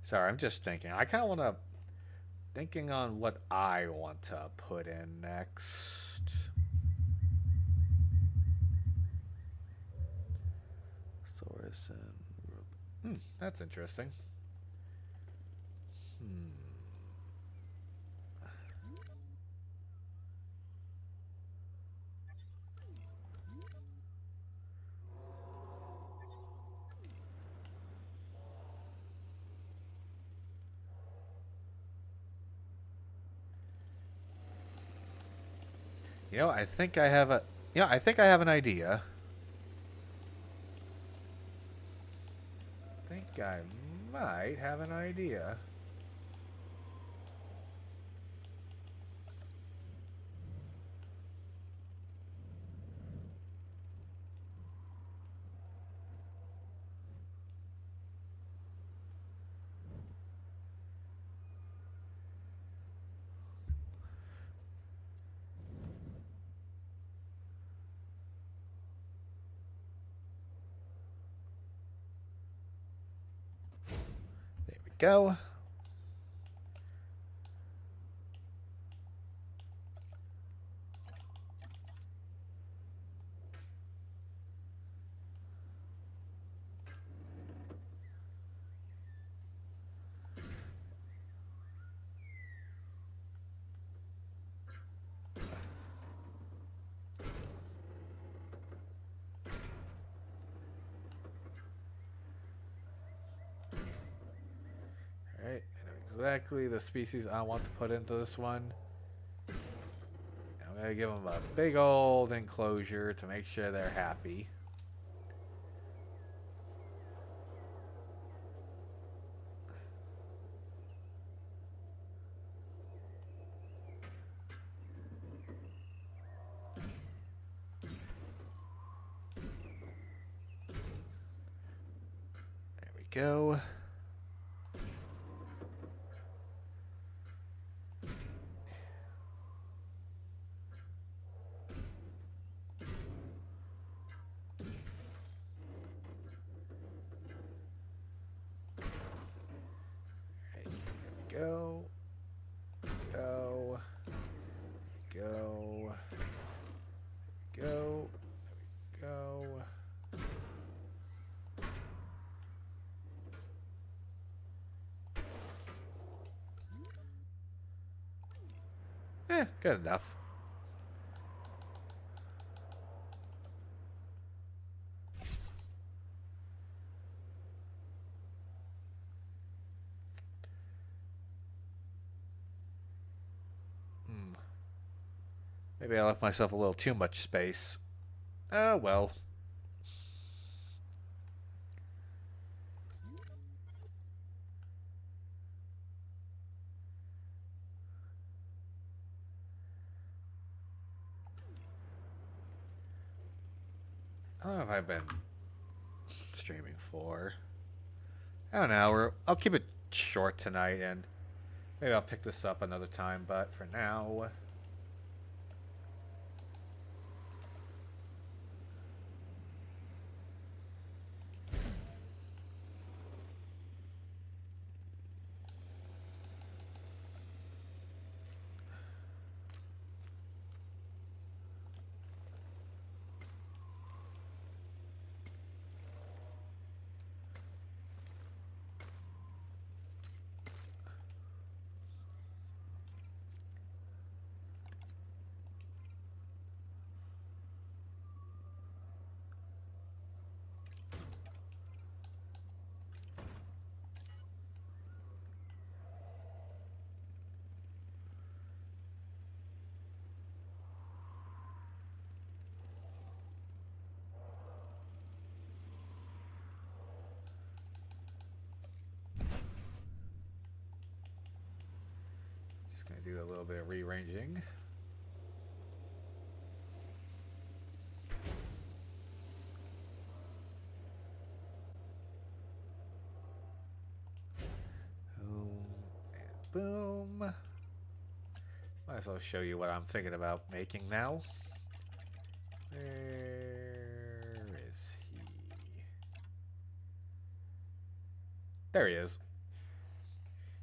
Sorry, I'm just thinking. I kind of want to thinking on what I want to put in next. Saurus and that's interesting. You know, I think I have a. Yeah, I think I have an idea. I think I might have an idea. There we go. Alright, I know exactly the species I want to put into this one. I'm going to give them a big old enclosure to make sure they're happy. There we go. Go, go, go, go, go. Good enough. Maybe I left myself a little too much space. Oh, well. How long have I been streaming for? An hour. I'll keep it short tonight, and maybe I'll pick this up another time, but for now... do a little bit of rearranging. Boom and boom. Might as well show you what I'm thinking about making now. Where is he? There he is.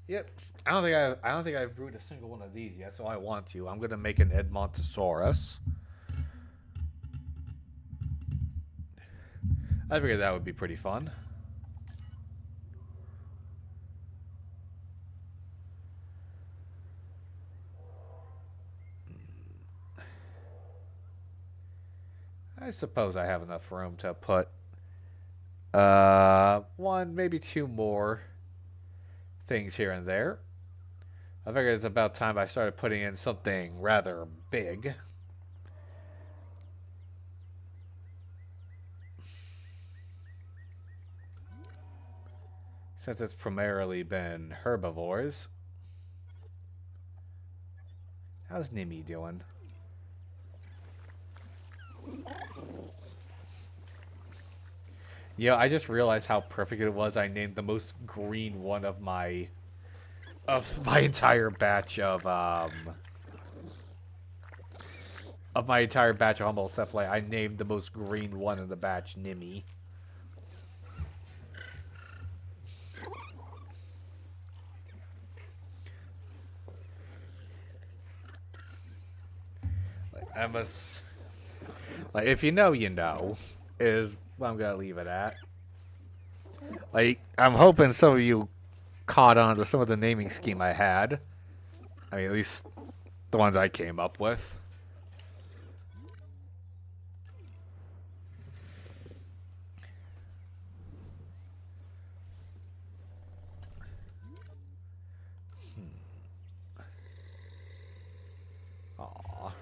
Yep. I don't think I've brewed a single one of these yet, so I want to. I'm gonna make an Edmontosaurus. I figured that would be pretty fun. I suppose I have enough room to put one, maybe two more things here and there. I figured it's about time I started putting in something rather big. Since it's primarily been herbivores. How's Nimmy doing? Yeah, I just realized how perfect it was. I named the most green one of my entire batch of my entire batch of Homocephaly. I named the most green one in the batch Nimmy. I must, like, if you know, you know, is what I'm gonna leave it at. Like, I'm hoping some of you caught on to some of the naming scheme I had. I mean, at least the ones I came up with. Aw.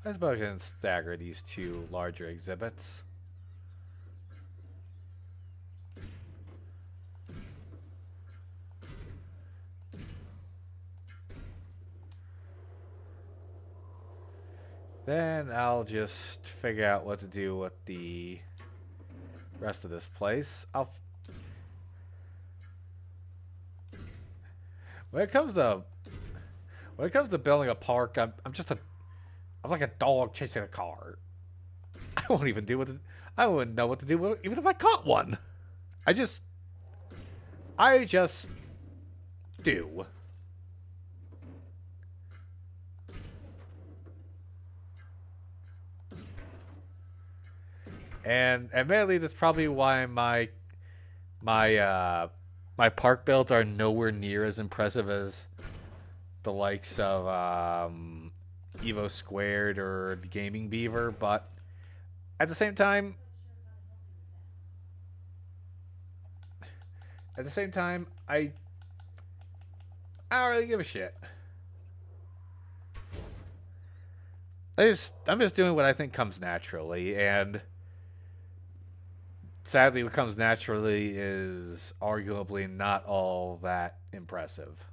I suppose I can stagger these two larger exhibits. Then I'll just figure out what to do with the rest of this place. When it comes to building a park, I'm like a dog chasing a car. I won't even do I wouldn't know what to do with it, even if I caught one. I just do. And admittedly, that's probably why my park builds are nowhere near as impressive as the likes of Evo Squared or the Gaming Beaver, but at the same time, I don't really give a shit. I'm just doing what I think comes naturally, and sadly, what comes naturally is arguably not all that impressive.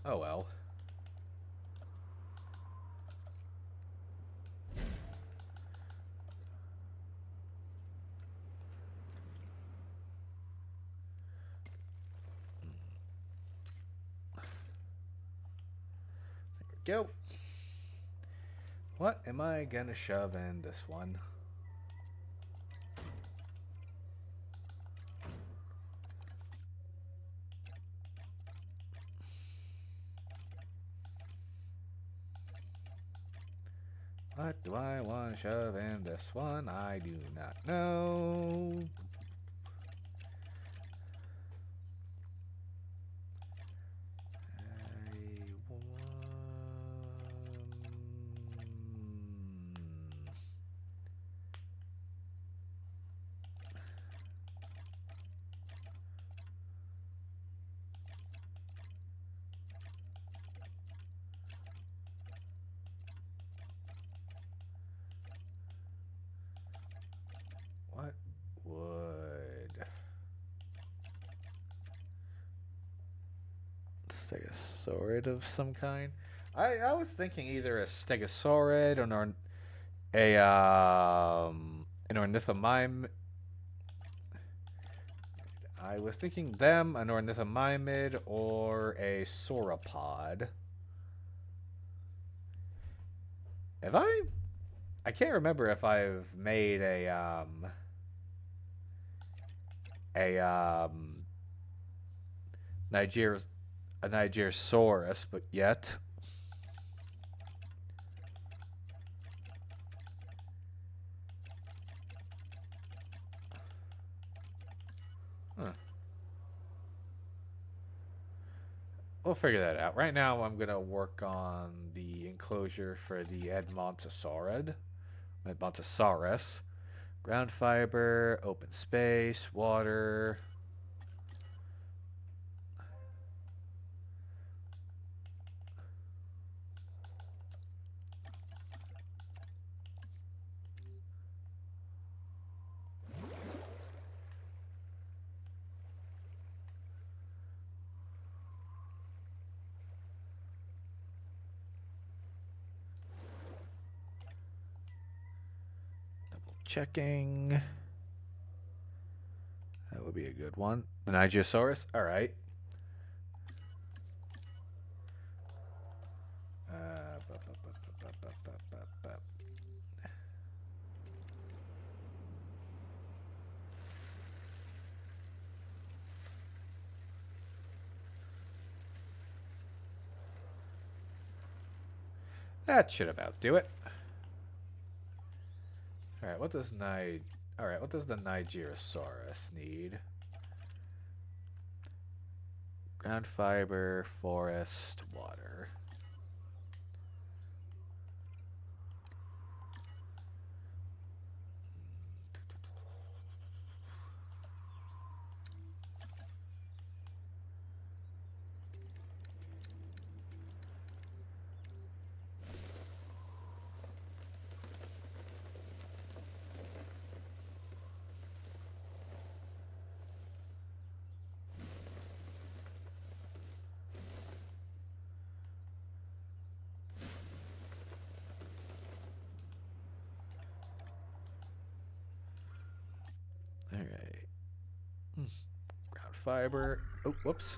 Oh well. There we go. What am I gonna shove in this one? What do I want to shove in this one? I do not know. What would Stegosaurid of some kind? I was thinking either a Stegosaurid or an ornithomime. I was thinking them, an ornithomimid, or a sauropod. Have I can't remember if I've made a Niger a Nigersaurus, but yet. Huh. We'll figure that out. Right now, I'm gonna work on the enclosure for the Edmontosaurus. Ground fiber, open space, water. Double checking. That would be a good one. The Nigersaurus. All right. Bup, bup, bup, bup, bup, bup, bup, bup. That should about do it. All right, what does the Nigerosaurus need? Ground fiber, forest, water. All right. Ground fiber. Oh, whoops.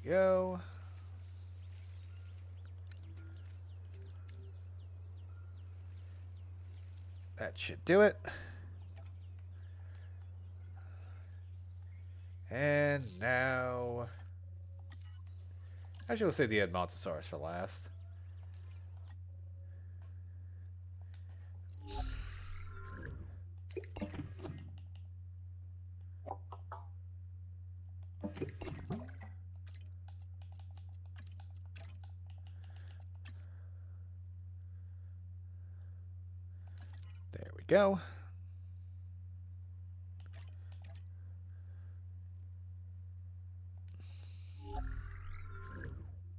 Go. That should do it. And now, actually, we'll save the Edmontosaurus for last. There we go.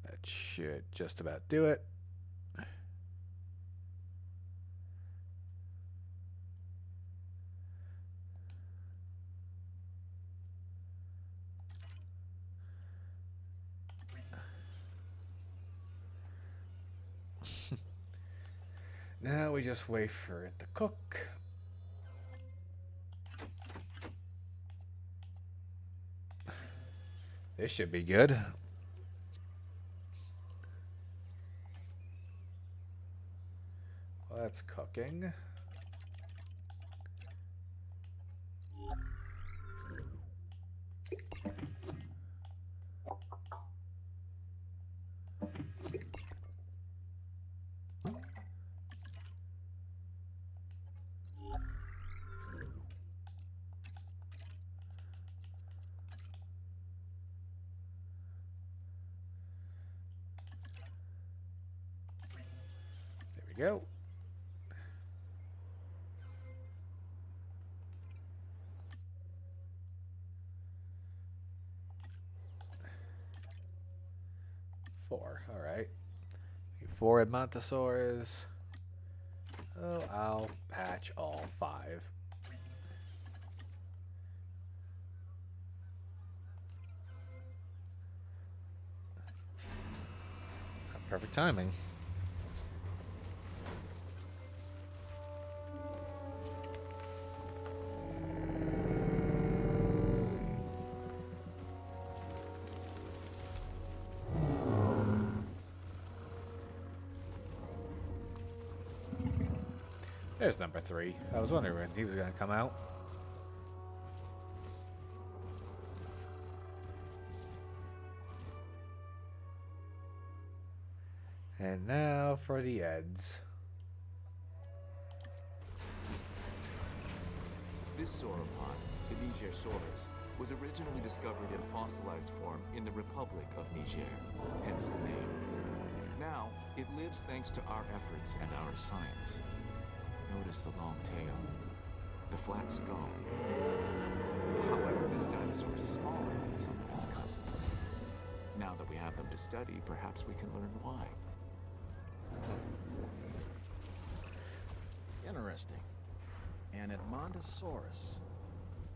That should just about do it. Now we just wait for it to cook. This should be good. Well, that's cooking. There we go. Four. All right. 4 Edmontosaurs. Oh, I'll patch all 5. Perfect timing. There's number 3. I was wondering when he was going to come out. And now for the Eds. This sauropod, the Nigersaurus, was originally discovered in fossilized form in the Republic of Niger, hence the name. Now, it lives thanks to our efforts and our science. Notice the long tail, the flat skull. However, this dinosaur is smaller than some of its cousins. Now that we have them to study, perhaps we can learn why. Interesting. An Edmontosaurus.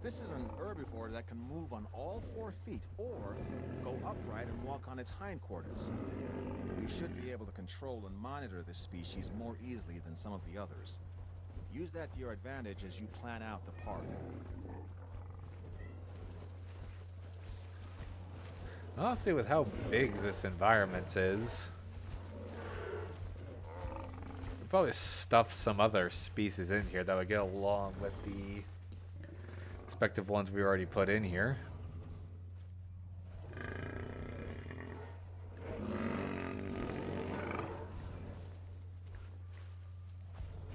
This is an herbivore that can move on all 4 feet or go upright and walk on its hindquarters. We should be able to control and monitor this species more easily than some of the others. Use that to your advantage as you plan out the park. Honestly, with how big this environment is, we'll probably stuff some other species in here that would get along with the respective ones we already put in here.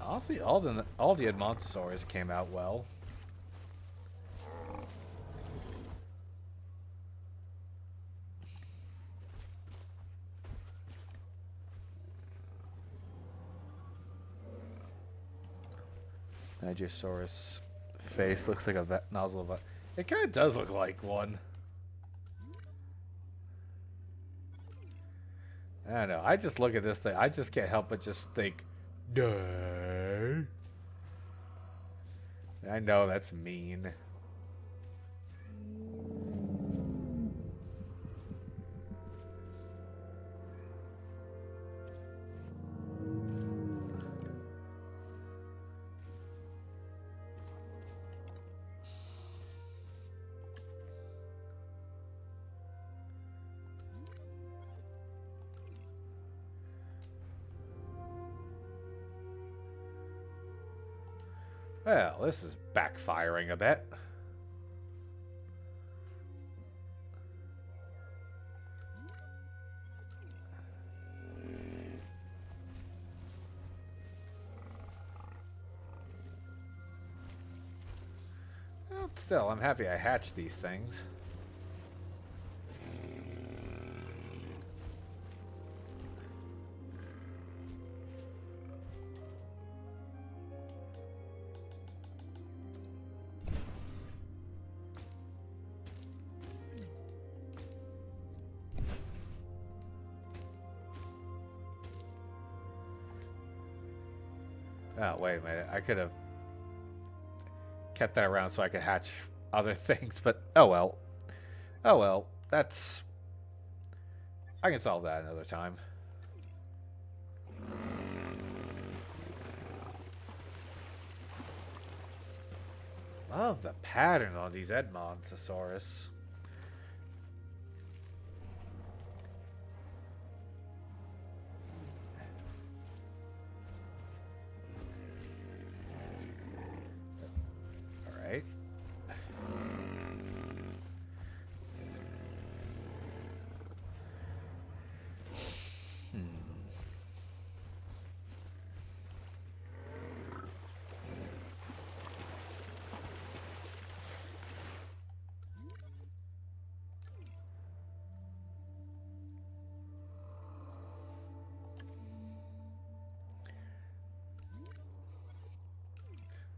Honestly, all the Edmontosaurus came out well. Nigersaurus face looks like a nozzle of a... It kind of does look like one. I don't know. I just look at this thing. I just can't help but just think, duh. I know that's mean. Well, this is backfiring a bit. Well, still, I'm happy I hatched these things. Oh, wait a minute. I could have kept that around so I could hatch other things, but oh well. Oh well. That's... I can solve that another time. Love the pattern on these Edmontosaurus. Alright.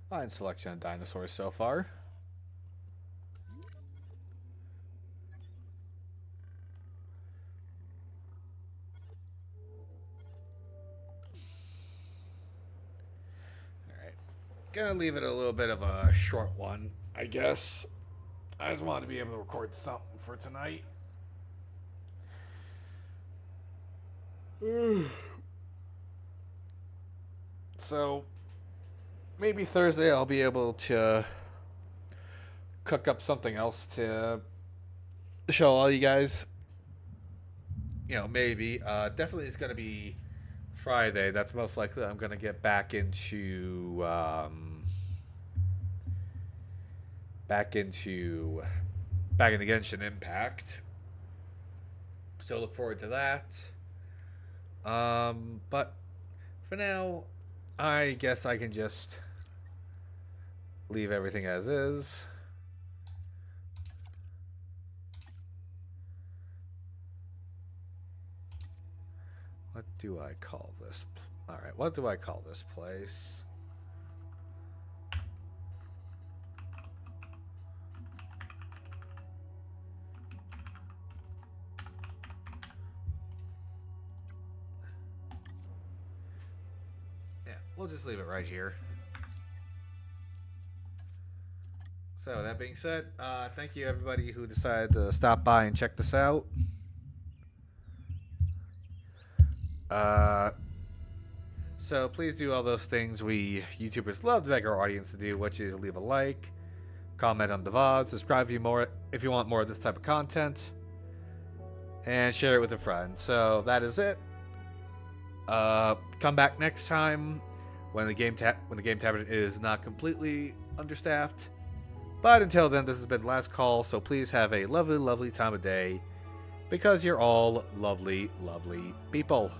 Fine selection of dinosaurs so far. Alright. Gonna leave it a little bit of a short one, I guess. I just wanted to be able to record something for tonight. So, maybe Thursday I'll be able to cook up something else to show all you guys. You know, maybe. Definitely it's going to be Friday. That's most likely I'm going to get back into Genshin Impact. So look forward to that. But for now, I guess I can just leave everything as is. What do I call this? Alright, what do I call this place? Yeah, we'll just leave it right here. So, that being said, thank you everybody who decided to stop by and check this out. So please do all those things we YouTubers love to beg our audience to do, which is leave a like, comment on the VOD, subscribe if you want more of this type of content, and share it with a friend. So that is it. Come back next time when the game tavern is not completely understaffed. But until then, this has been the last call, so please have a lovely, lovely time of day, because you're all lovely, lovely people.